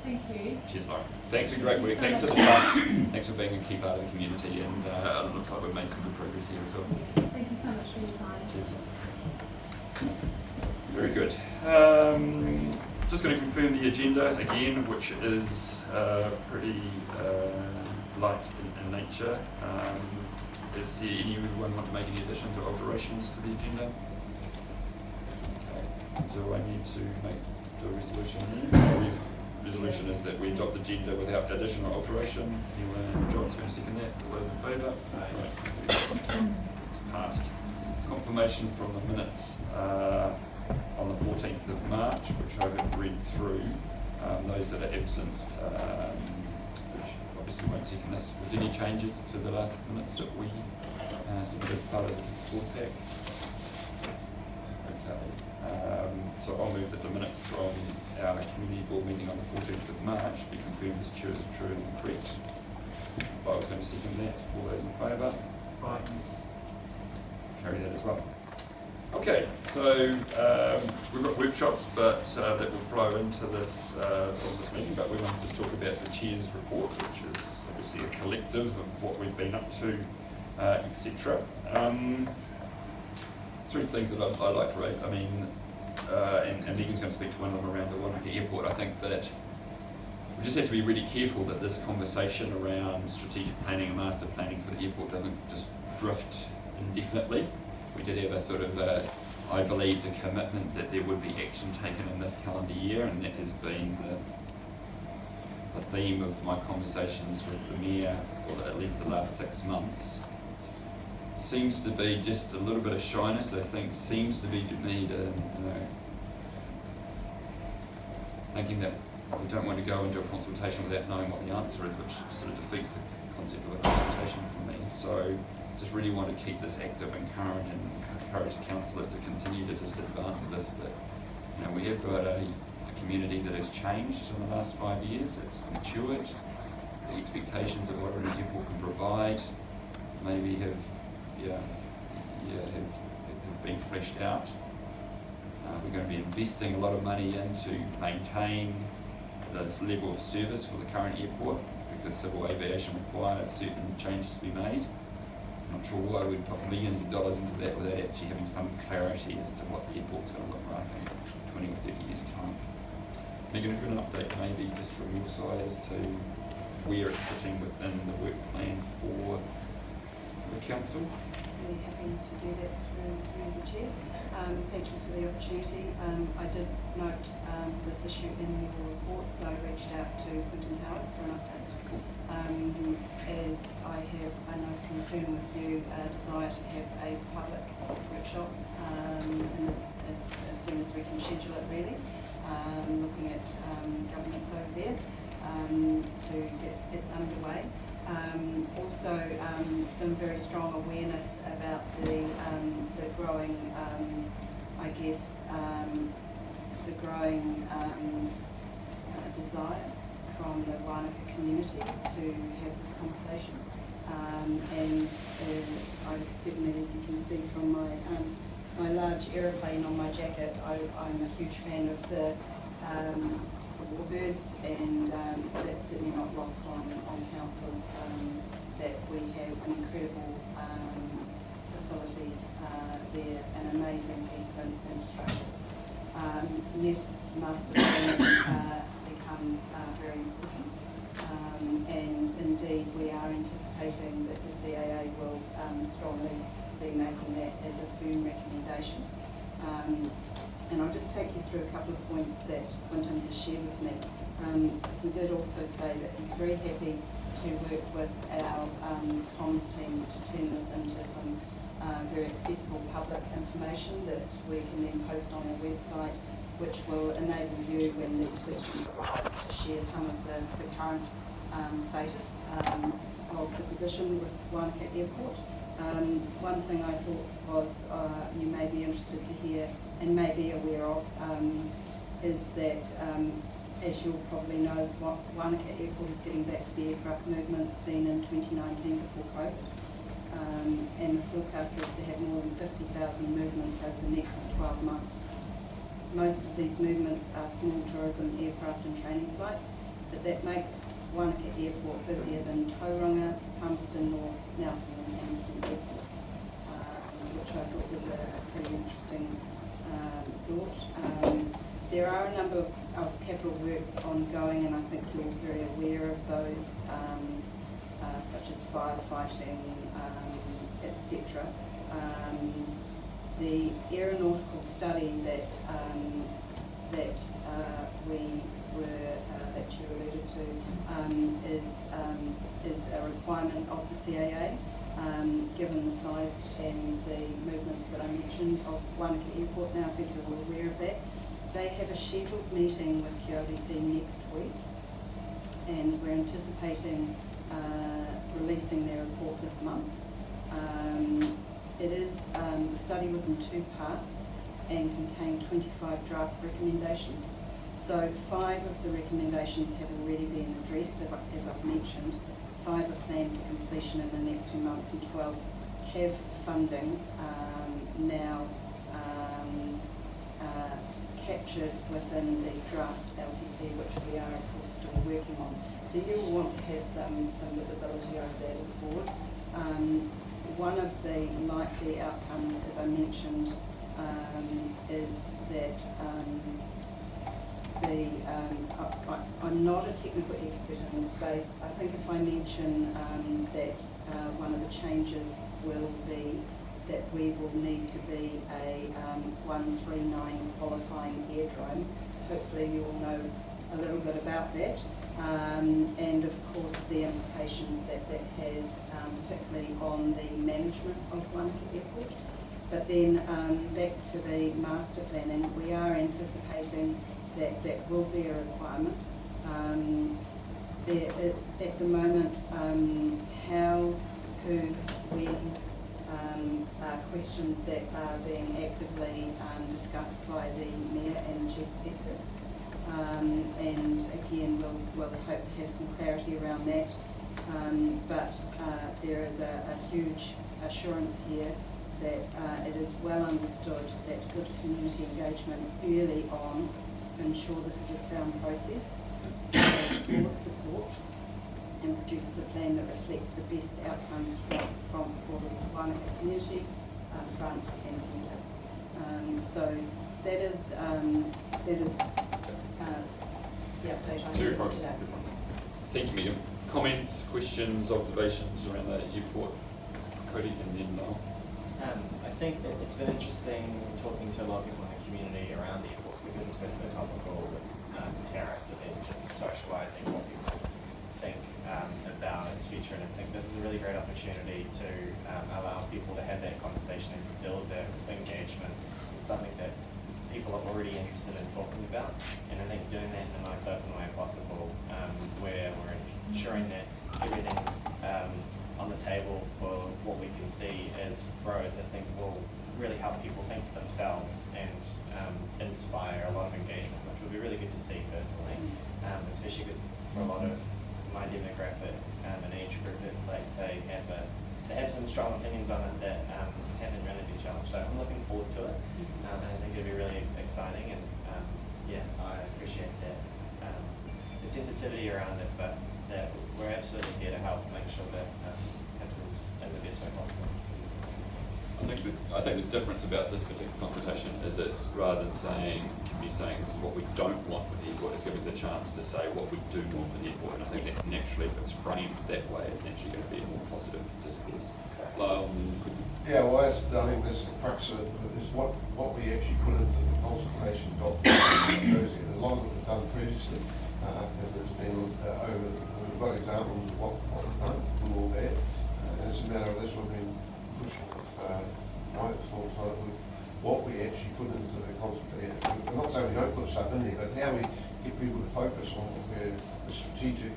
Thank you. Cheers, Lauren. Thanks for your great work. Thanks to the trust. Thanks for being a key part of the community, and it looks like we've made some good progress here as well. Thank you so much for your time. Cheers. Very good. Just going to confirm the agenda again, which is pretty light in nature. Is there anyone want to make any additions or alterations to the agenda? Okay. Do I need to do a resolution? Resolution is that we adopt the agenda without addition or alteration. Anyone, John's going to second that. All those in favour? Right. It's passed. Confirmation from the minutes on the 14th of March, which I've read through. Those that are absent, which obviously won't second this. Was there any changes to the last minutes that we submitted part of the board pack? Okay. So I'll move that the minutes from our community board meeting on the 14th of March be confirmed as true and correct. I was going to second that. All those in favour? Aye. Carry that as well. Okay, so we've got workshops, but that will flow into this from this meeting. But we want to just talk about the chair's report, which is obviously a collective of what we've been up to, etc. Three things that I'd like to raise. I mean, and Megan's going to speak to one of them around the Wānaka airport. I think that we just have to be really careful that this conversation around strategic planning and master planning for the airport doesn't just drift indefinitely. We did have a sort of, I believed, a commitment that there would be action taken in this calendar year, and that has been the theme of my conversations with the Mayor for at least the last 6 months. Seems to be just a little bit of shyness, I think, seems to be to me to, thinking that we don't want to go into a consultation without knowing what the answer is, which sort of defeats the concept of a consultation for me. So just really want to keep this active and current and encourage councillors to continue to just advance this, that we have got a community that has changed in the last 5 years. It's matured. The expectations of what an airport can provide maybe have been fleshed out. We're going to be investing a lot of money in to maintain this level of service for the current airport, because civil aviation requires certain changes to be made. I'm not sure why we'd put millions of dollars into that without actually having some clarity as to what the airport's going to look like in 20 or 30 years' time. Megan, if you an update maybe just from your side as to where it's sitting within the work plan for the council. Really happy to do that through the Chair. Thank you for the opportunity. I did note this issue in your report, so I reached out to Quentin Howard for an update. As I know from journey with you, a desire to have a public workshop as soon as we can schedule it, really. Looking at governments over there to get it underway. Also, some very strong awareness about the growing, the growing desire from the Wānaka community to have this conversation. And I certainly, as you can see from my large aeroplane on my jacket, I'm a huge fan of the warbirds, and that's certainly not lost on council, that we have an incredible facility there, an amazing piece of infrastructure. Yes, master planning becomes very important, and indeed we are anticipating that the CAA will strongly be making that as a firm recommendation. And I'll just take you through a couple of points that Quentin has shared with me. He did also say that he's very happy to work with our comms team to turn this into some very accessible public information that we can then post on our website, which will enable you, when there's questions, to share some of the current status of the position with Wānaka Airport. One thing I thought was you may be interested to hear and may be aware of is that, as you'll probably know, Wānaka Airport is getting back to the aircraft movements seen in 2019 before COVID. And the forecast is to have more than 50,000 movements over the next 12 months. Most of these movements are small tourism aircraft and training flights, but that makes Wānaka Airport busier than Tauranga, Palmerston North, Nelson and Hamilton airports, which I thought was a pretty interesting thought. There are a number of capital works ongoing, and I think you're very aware of those, such as firefighting, etc. The aeronautical study that you alluded to is a requirement of the CAA, given the size and the movements that I mentioned of Wānaka Airport. Now I think you're all aware of that. They have a scheduled meeting with QLDC next week, and we're anticipating releasing their report this month. The study was in 2 parts and contained 25 draft recommendations. So 5 of the recommendations have already been addressed, as I've mentioned. 5 are planned for completion in the next few months, and 12 have funding now captured within the draft LTP, which we are of course still working on. So you will want to have some visibility over that as a board. One of the likely outcomes, as I mentioned, is that I'm not a technical expert in this space. I think if I mention that one of the changes will be that we will need to be a 139 qualifying aerodrome. Hopefully you all know a little bit about that. And of course the implications that has, particularly on the management of Wānaka Airport. But then back to the master planning, we are anticipating that that will be a requirement. At the moment, how, who, when are questions that are being actively discussed by the Mayor and Chief Executive. And again, we'll hope to have some clarity around that. But there is a huge assurance here that it is well understood that good community engagement early on to ensure this is a sound process, board support, and produces a plan that reflects the best outcomes for the Wānaka community, front and centre. So that is the update I have today. Thank you, Megan. Comments, questions, observations around the airport? Cody and then Noel. I think that it's been interesting talking to a lot of people in the community around the airports because it's been so topical with terrace and just socialising what people think about its future. And I think this is a really great opportunity to allow people to have that conversation and build that engagement. It's something that people are already interested in talking about, and I think doing that in the most open way possible, where we're ensuring that everything's on the table for what we can see as roads, I think will really help people think for themselves and inspire a lot of engagement, which will be really good to see personally, especially because for a lot of my demographic and age group, they have some strong opinions on it that haven't really been challenged. So I'm looking forward to it, and I think it'll be really exciting. And yeah, I appreciate that the sensitivity around it, but that we're absolutely here to help make sure that happens in the best way possible. I think the difference about this particular consultation is it's rather than saying this is what we don't want with the airport, it's giving us a chance to say what we do want with the airport, and I think that's naturally, if it's framed that way, it's naturally going to be a more positive discourse. Lyle, yeah, well, I think that's the crux of it, is what we actually put into the consultation document. A lot of it was done previously, and there's been we've got examples of what we've done, good or bad, and it's a matter of this one being pushing with my thoughts on it, with what we actually put into the consultation. I'm not saying we don't put stuff in there, but how we get people to focus on where the strategic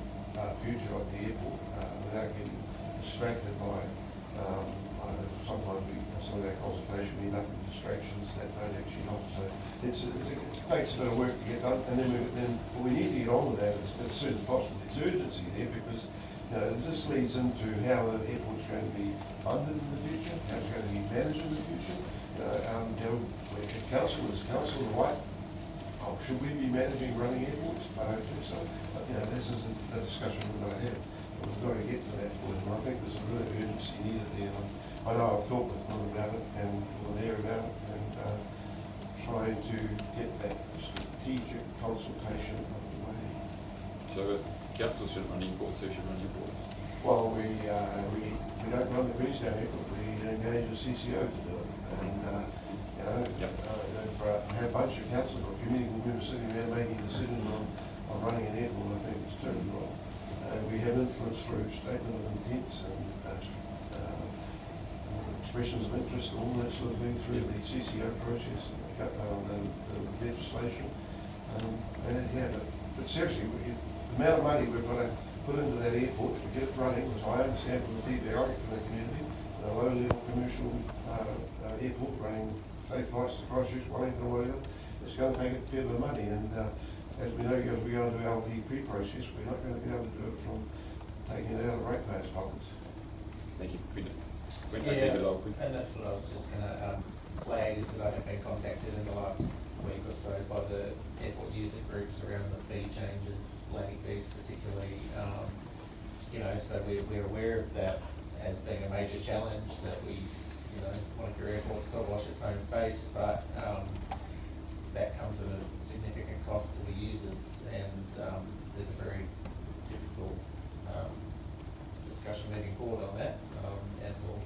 future of the airport without getting distracted by sometimes some of that consultation we end up with distractions that don't actually help. So it takes a bit of work to get done, and then what we need to get on with that as soon as possible. There's urgency there because this leads into how the airport's going to be funded in the future, how it's going to be managed in the future. Council the right? Oh, should we be managing running airports? I don't think so. But this is a discussion we've got to have. We've got to get to that point, and I think there's a real urgency needed there. I know I've talked with them about it and with the mayor about it, and trying to get that strategic consultation underway. so council shouldn't run airports, who should run airports? Well, we don't run the Queenstown Airport, we engage the CCO to do it. And for a bunch of councillors or community members sitting around making decisions on running an airport, I think it's totally wrong. We have influence through statement of intents and expressions of interest, all that sort of thing through the CCO process, the legislation. But seriously, the amount of money we've got to put into that airport to get it running, as I understand from the feedback I get from the community, a low-level commercial airport running state flights to Christchurch, Wellington, or whatever, it's going to take a fair bit of money. And as we know, as we go into the LDP process, we're not going to be able to do it from taking it out of ratepayers' pockets. Thank you. And that's what I was just going to flag, is that I have been contacted in the last week or so by the airport user groups around the fee changes, landing fees particularly. So we're aware of that as being a major challenge, that Wānaka Airport's got to wash its own face, but that comes at a significant cost to the users, and there's a very difficult discussion moving forward on that, and we'll,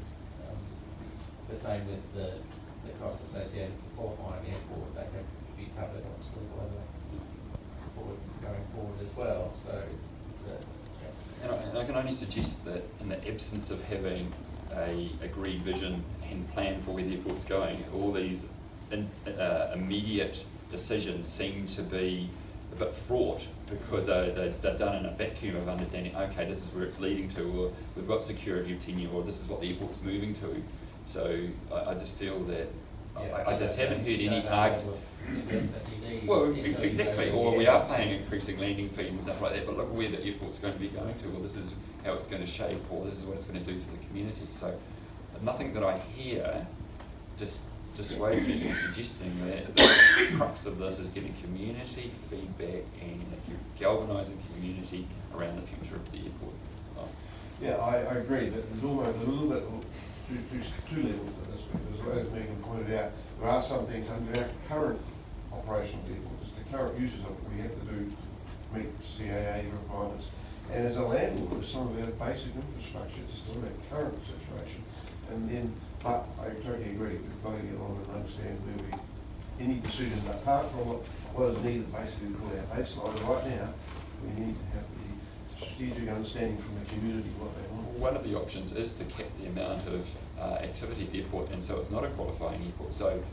the same with the costs associated with qualifying the airport, they have to be covered obviously by the board going forward as well, so And I can only suggest that in the absence of having a agreed vision and plan for where the airport's going, all these immediate decisions seem to be a bit fraught because they're done in a vacuum of understanding, okay, this is where it's leading to, or we've got security of tenure, or this is what the airport's moving to. So I just feel that I just haven't heard any argument. Well, exactly, or we are paying increasing landing fees and stuff like that, but look where the airport's going to be going to, or this is how it's going to shape, or this is what it's going to do for the community. So nothing that I hear just dissuades me from suggesting that the crux of this is getting community feedback and galvanising community around the future of the airport. Yeah, I agree that there's almost a little bit of two levels to this, because as Megan pointed out, there are some things under our current operational airport, as the current uses of it, we have to do meet CAA requirements. And as a landlord, with some of our basic infrastructure, just on that current situation. And then, but I totally agree, we've got to get on and understand where any decision apart from what is needed basically to put our baseline right now, we need to have the strategic understanding from the community what they want. One of the options is to cap the amount of activity at the airport, and so it's not a qualifying airport. So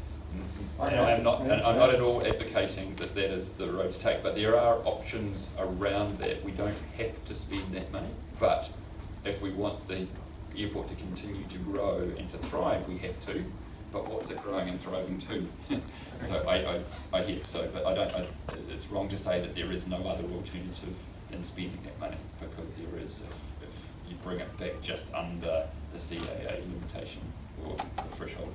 I'm not at all advocating that that is the road to take, but there are options around that. We don't have to spend that money, but if we want the airport to continue to grow and to thrive, we have to. But what's it growing and thriving to? So I hear. So, but I don't. It's wrong to say that there is no other alternative in spending that money, because there is. If you bring it back just under the CAA limitation or the threshold.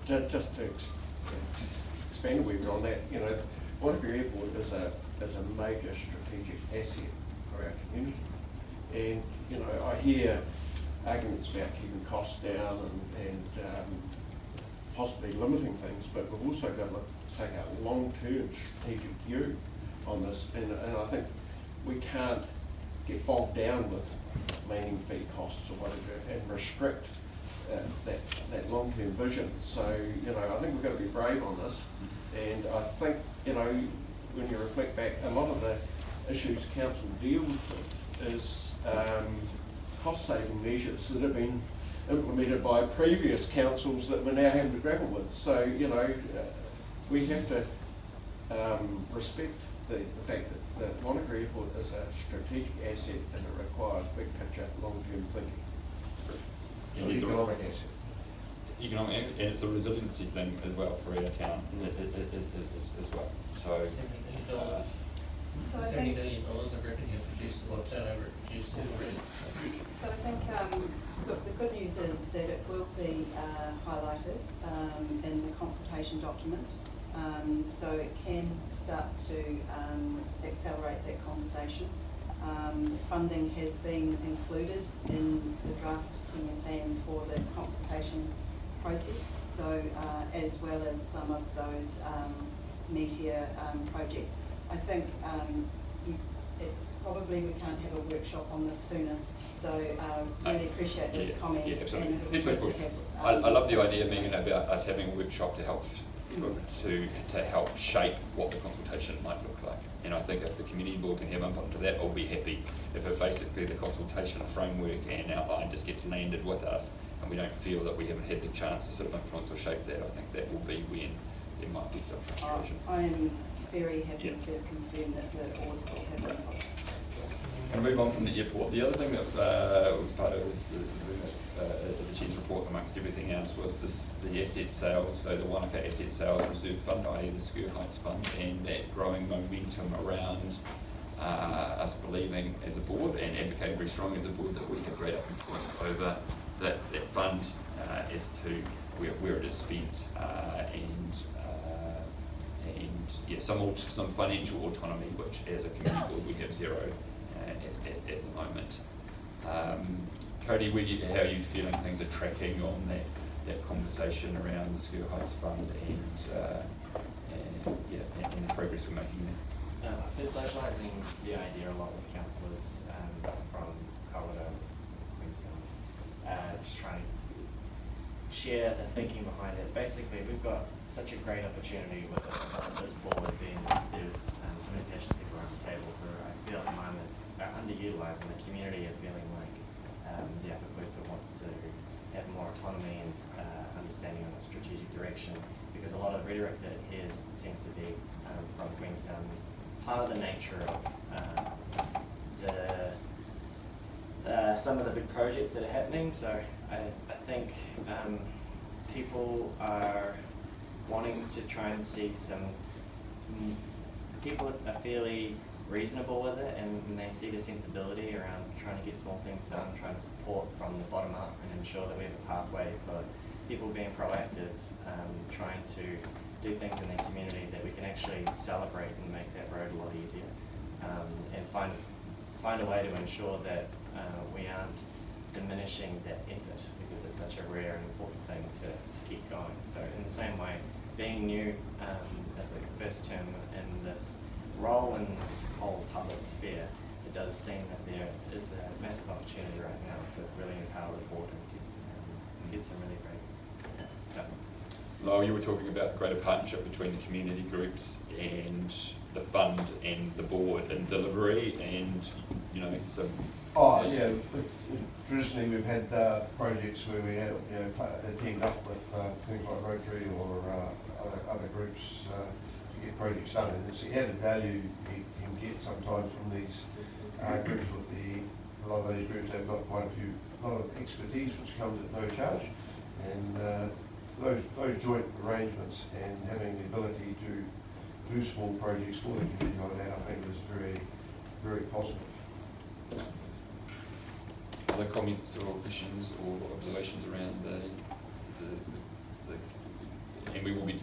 Just to expand a wee bit on that, you know, Wānaka Airport is a major strategic asset for our community. And, you know, I hear arguments about keeping costs down and possibly limiting things, but we've also got to take a long-term strategic view on this. And I think we can't get bogged down with landing fee costs or whatever and restrict that long-term vision. So, you know, I think we've got to be brave on this. And I think, you know, when you reflect back, a lot of the issues council deals with is cost-saving measures that have been implemented by previous councils that we're now having to grapple with. So, you know, we have to respect the fact that Wānaka Airport is a strategic asset and it requires big picture, long-term thinking. Economic asset. Economic, and it's a resiliency thing as well for our town as well. So $70 million. So I $70 think, million of revenue produced, or turnover it produces already. so I think, look, the good news is that it will be highlighted in the consultation document. So it can start to accelerate that conversation. Funding has been included in the draft 10-year plan for the consultation process, so as well as some of those meteor projects. I think probably we can't have a workshop on this sooner, so really appreciate those comments. Yeah, absolutely. And Let's move forward. I love the idea, Megan, about us having a workshop to help to help shape what the consultation might look like. And I think if the community board can have input into that, I'll be happy. If it basically the consultation framework and outline just gets landed with us and we don't feel that we haven't had the chance to sort of influence or shape that, I think that will be when there might be some frustration. I am very happy to confirm that the board will have input. Going to move on from the airport. The other thing that was part of the Chair's report amongst everything else was the asset sales, so the Wānaka Asset Sales Reserve Fund, i.e. the Skirt Heights Fund, and that growing momentum around us believing as a board and advocating very strongly as a board that we have great influence over that fund as to where it is spent and yeah, some financial autonomy, which as a community board we have zero at the moment. Cody, how are you feeling things are tracking on that conversation around the Skill Heights Fund and the progress we're making there. I've been socialising the idea a lot with councillors from Upper-Clutha, Queenstown, just trying to share the thinking behind it. Basically, we've got such a great opportunity with this board. There's some international people around the table who I feel at the moment are underutilised in the community, are feeling like the Upper-Clutha wants to have more autonomy and understanding on the strategic direction, because a lot of the rhetoric that seems to be from Queenstown, part of the nature of some of the big projects that are happening. So I think people are wanting to try and see some, people are fairly reasonable with it, and they see the sensibility around trying to get small things done, trying to support from the bottom up and ensure that we have a pathway for people being proactive, trying to do things in their community that we can actually celebrate and make that road a lot easier, and find a way to ensure that we aren't diminishing that effort, because it's such a rare and important thing to keep going. So in the same way, being new as a first term in this role in this whole public sphere, it does seem that there is a massive opportunity right now to really empower the board and get some really great things done. Lyle, you were talking about greater partnership between the community groups and the fund and the board and delivery, and so. Oh yeah, traditionally we've had projects where we have teamed up with things like Rotary or other groups to get projects done. And it's the added value you can get sometimes from these groups. A lot of these groups have got quite a lot of expertise which comes at no charge, and those joint arrangements and having the ability to do small projects for the community like that, I think is very, very positive. Other comments or questions or observations around and we will be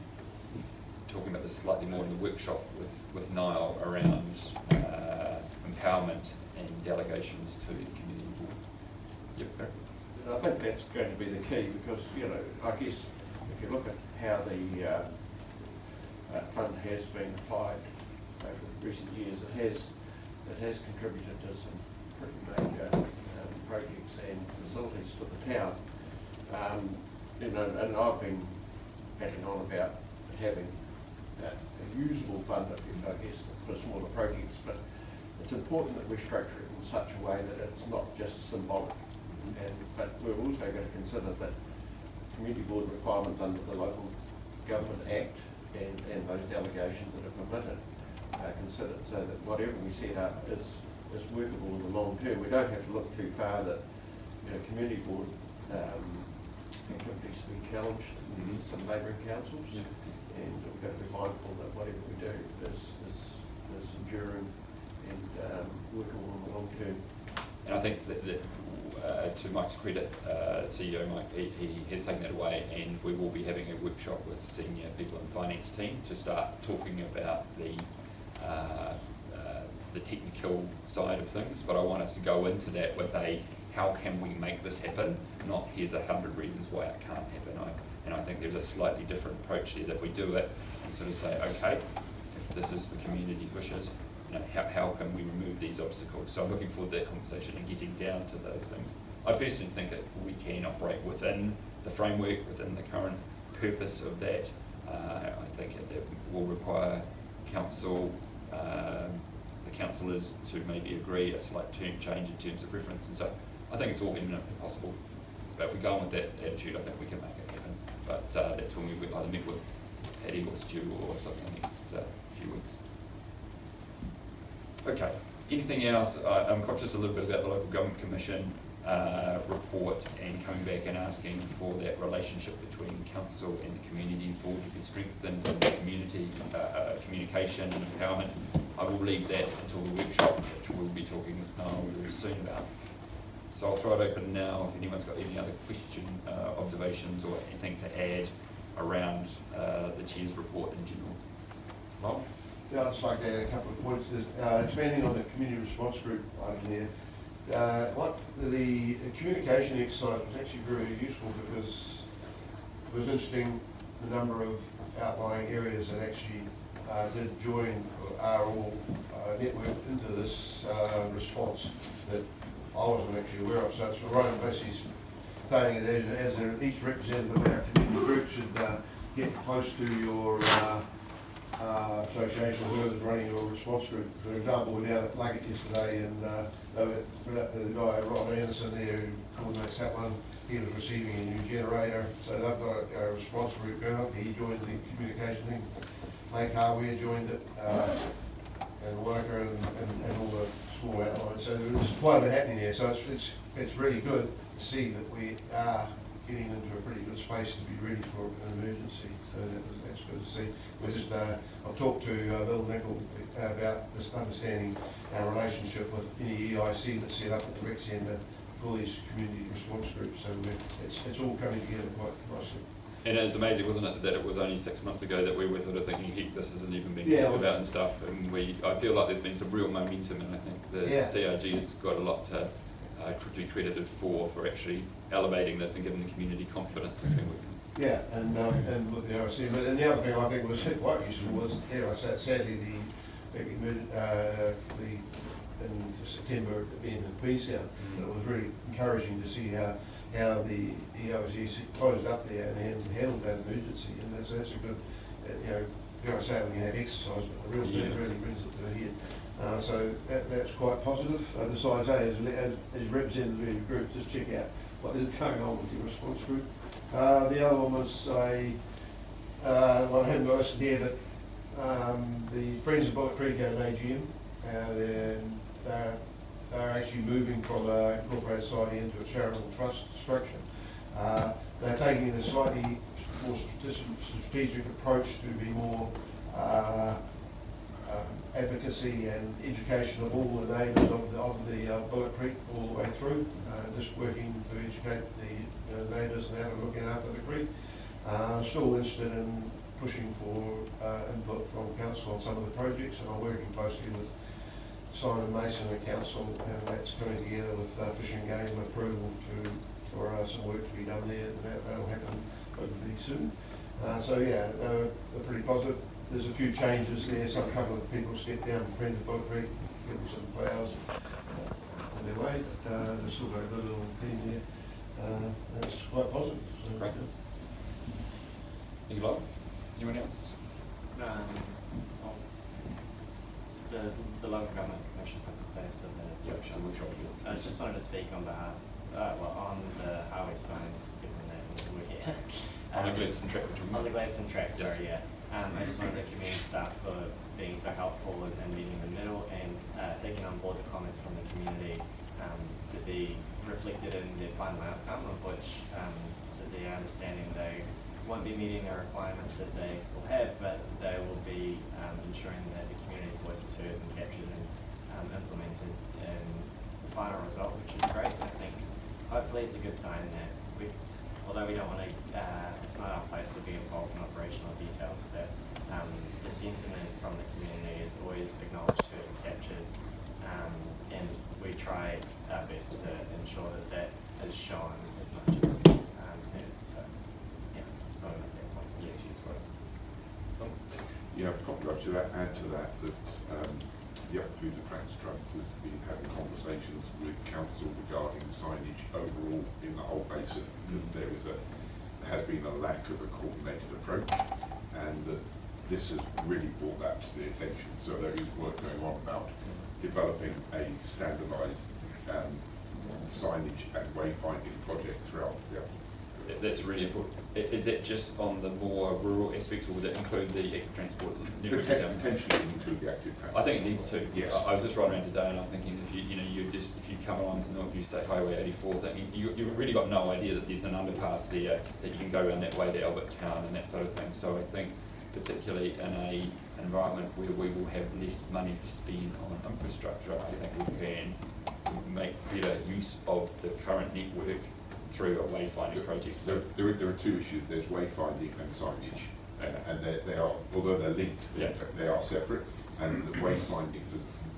talking about this slightly more in the workshop with Niall around empowerment and delegations to the community board. Yep, Barry. I think that's going to be the key, because I guess if you look at how the fund has been applied over recent years, it has contributed to some pretty major projects and facilities for the town. And I've been backing on about having a usable fund, I guess, for smaller projects, but it's important that we structure it in such a way that it's not just symbolic. But we're also going to consider that community board requirements under the Local Government Act and those delegations that are permitted are considered, so that whatever we set up is workable in the long term. We don't have to look too far that community board activities to be challenged in some neighbouring councils, and we've got to be mindful that whatever we do is enduring and workable in the long term. And I think that to Mike's credit, CEO Mike, he has taken that away, and we will be having a workshop with senior people in the finance team to start talking about the technical side of things. But I want us to go into that with how can we make this happen, not here's 100 reasons why it can't happen. And I think there's a slightly different approach there, that if we do it and sort of say, okay, if this is the community's wishes, how can we remove these obstacles? So I'm looking forward to that conversation and getting down to those things. I personally think that we can operate within the framework, within the current purpose of that. I think it will require council, the councillors to maybe agree a slight change in terms of reference and stuff. I think it's all imminently possible. But if we go on with that attitude, I think we can make it happen. But that's when we would either meet with Paddy or Stu or something in the next few weeks. Okay, anything else? I'm conscious a little bit about the Local Government Commission report and coming back and asking for that relationship between council and the community board to be strengthened in the community communication and empowerment. I will leave that until the workshop, which we'll be talking with Niall very soon about. So I'll throw it open now if anyone's got any other question, observations or anything to add around the Chair's report in general. Niall? Yeah, I'd just like to add a couple of points. Expanding on the community response group item there, the communication exercise was actually very useful, because it was interesting, the number of outlying areas that actually did join, or are all networked into this response that I wasn't actually aware of. So it's Ryan basically saying it as each representative of our community group should get close to your association, whoever's running your response group. For example, we're down at Luggett yesterday, and the guy, Ron Anderson there, who coordinates that one, he was receiving a new generator, so they've got a response group going. He joined the communication thing. Lake Hardware joined it, and Wānaka and all the small outlines. So there's quite a bit happening there. So it's really good to see that we are getting into a pretty good space to be ready for an emergency. So that's good to see. We're just, I've talked to Bill Nickel about this understanding our relationship with any EIC that's set up at the rec centre for these community response groups. So it's all coming together quite nicely. And it was amazing, wasn't it, that it was only 6 months ago that we were sort of thinking, heck, this hasn't even been talked about and stuff. And I feel like there's been some real momentum, and I think the CRG has got a lot to be credited for actually elevating this and giving the community confidence it's been working. Yeah, and with the OSC. But the other thing I think was quite useful was, sadly, in September event in Queenstown, and it was really encouraging to see how the EOSC closed up there and handled that emergency, and that's a good, I say when you have exercise, but the real thing really brings it to a head. So that's quite positive. Besides, as representatives of your group, just check out what is going on with your response group. The other one was well, I haven't got listed here, but the Friends of Bullock Creek had an AGM. They're actually moving from a corporate society into a charitable trust structure. They're taking a slightly more strategic approach to be more advocacy and education of all the neighbours of the Bullock Creek all the way through, just working to educate the neighbours and how to look after the creek. Still interested in pushing for input from council on some of the projects, and I'm working closely with Simon Mason and council, and that's coming together with Fish and Game approval for some work to be done there, and that'll happen hopefully soon. So yeah, they're pretty positive. There's a few changes there. Some couple of people stepped down from Friends of Bullock Creek, give them some flowers on their way, but they've still got a good little team there. That's quite positive. So, great. Thank you, Bob. Anyone else? The local government commission secretary to the workshop. I just wanted to speak on behalf, on the highway signs, given that we're here. On the Gladstone track. On the Gladstone track, yes. sorry, yeah. I just wanted to commend staff for being so helpful and meeting in the middle and taking on board the comments from the community to be reflected in their final outcome, of which so their understanding they won't be meeting the requirements that they will have, but they will be ensuring that the community's voice is heard and captured and implemented in the final result, which is great. I think hopefully it's a good sign that although we don't want to, it's not our place to be involved in operational details, that the sentiment from the community is always acknowledged, heard and captured, and we try our best to ensure that is shown as much as we heard. So yeah, so I make that point. Yeah, she's right. Yeah, probably I should add to that the Upper-Clutha Tracks Trust has been having conversations with council regarding signage overall in the whole basin, because there has been a lack of a coordinated approach, and that this has really brought that to their attention. So there is work going on about developing a standardised signage and wayfinding project throughout the That's really important. Is it just on the more rural aspects, or would it include the active transport network? potentially include the active transport. I think it needs to. Yes. I was just riding around today, and I'm thinking if you come along to North New State Highway 84, you've really got no idea that there's an underpass there that you can go around that way to Albert Town and that sort of thing. So I think particularly in an environment where we will have less money to spend on infrastructure, I think we can make better use of the current network through a wayfinding project. So there are two issues. There's wayfinding and signage, and they are, although they're linked, they are separate. And the wayfinding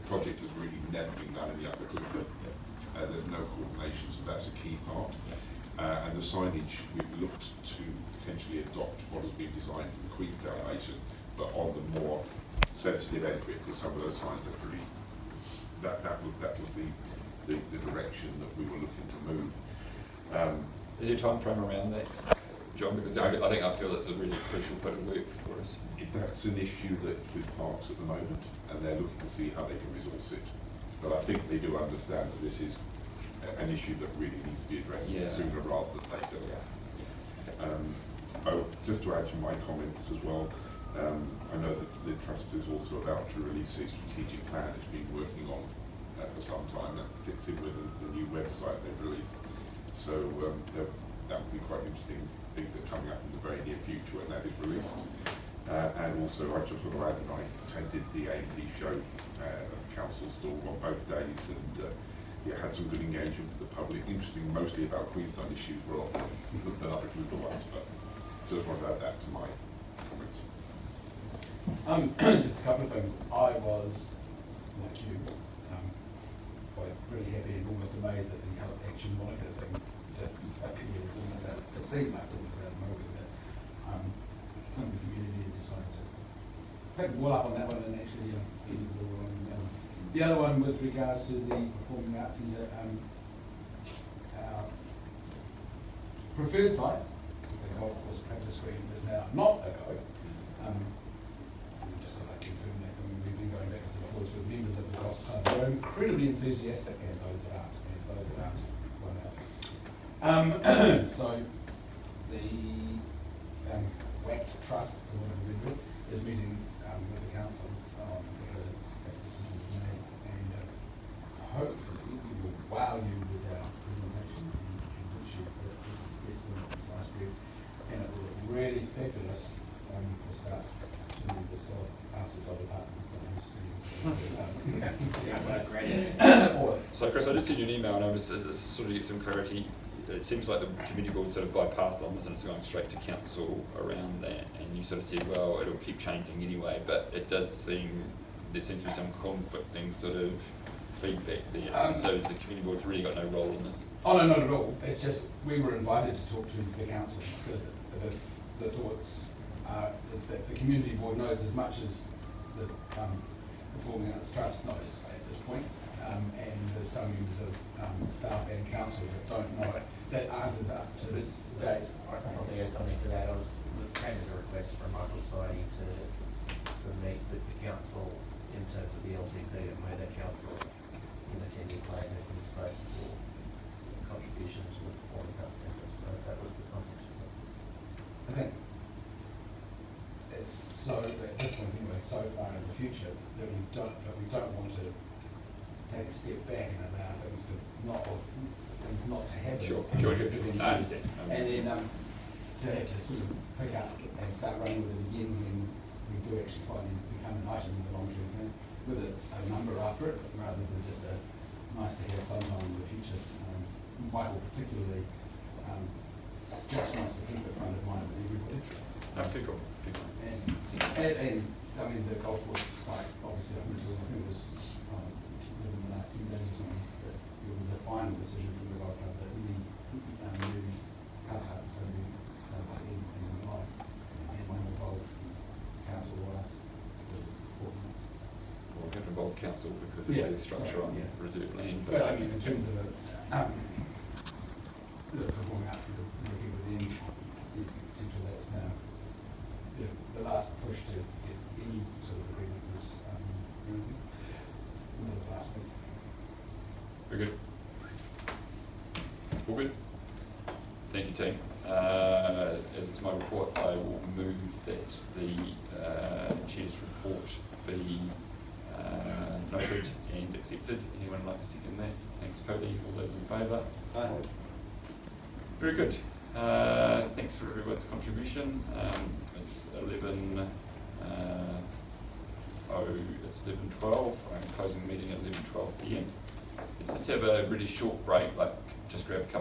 project has really never been done in the Upper-Clutha. There's no coordination, so that's a key part. And the signage, we've looked to potentially adopt what has been designed for the Queenstown Nation, but on the more sensitive end of it, because some of those signs are pretty, that was the direction that we were looking to move. Is your time frame around that, John? Because I think I feel it's a really crucial bit of work for us. That's an issue that's with parks at the moment, and they're looking to see how they can resource it. But I think they do understand that this is an issue that really needs to be addressed sooner rather than later. Just to add to my comments as well, I know that the trust is also about to release a strategic plan it's been working on for some time that fits in with the new website they've released. So that would be quite an interesting thing that's coming up in the very near future when that is released. And also, I just want to add that I attended the A&P show at Council Stall on both days, and had some good engagement with the public. Interesting, mostly about Queenstown issues rather than the Upper-Clutha ones, but just want to add that to my comments. Just a couple of things. I was, like you, quite really happy and almost amazed that the Action Wānaka thing just appeared almost out. It seemed like almost out of nowhere that some of the community had decided to take the ball up on that one and actually get the ball rolling. The other one with regards to the Performing Arts Centre, our preferred site, the golf course practice screen, is now not a go. Just so I confirm that, I mean, we've been going backwards and forwards with members of the golf club who are incredibly enthusiastic, and those that aren't, won out. So the WACT Trust, for whatever we do, is meeting with the council on the decision was made, and hopefully we will wow you with our presentation and which you put this last week, and it will look really fabulous for start to move this off after the department. So Chris, I did send you an email and I was sort of get some clarity. It seems like the committee board sort of bypassed on this and it's going straight to council around that, and you sort of said, well, it'll keep changing anyway, but it does seem, there seems to be some conflicting sort of feedback there. So the committee board's really got no role in this? Oh no, not at all. It's just, we were invited to talk to the council because the thoughts is that the community board knows as much as the Performing Arts Trust knows at this point, and there's some members of staff and council that don't know it, that aren't as up to this date. I can probably add something to that. Came as a request from Michael Society to meet with the council in terms of the LTP and where the council in the 10-year plan has been space for contributions to the Performing Arts Centre. So that was the context of it. I think it's so, at this point anyway, so far in the future that we don't want to take a step back and allow things not to happen. Sure. I understand. And then to have to sort of pick up and start running with it again when we do actually finally become an item in the long-term plan with a number after it, rather than just a nice to have sometime in the future. Michael particularly just wants to keep it front of mind with everybody. Okay, cool. And I mean, the golf course site, obviously, I think it was within the last 2 days or something, that it was a final decision from the golf club that any new car parks is going to be in the line, and one involved council or us with ordinance. Well, we're going to involve council because of the structure on reserve land. But I mean, in terms of the Performing Arts Centre working within the potential that's now the last push to get any sort of agreement was the last week. Very good. All good? Thank you, team. As it's my report, I will move that the Chair's report be noted and accepted. Anyone like to second that? Thanks, Cody. All those in favour? Aye. Very good. Thanks for everyone's contribution. It's 11:12. I'm closing the meeting at 11:12 p.m. Let's just have a really short break, like just grab a couple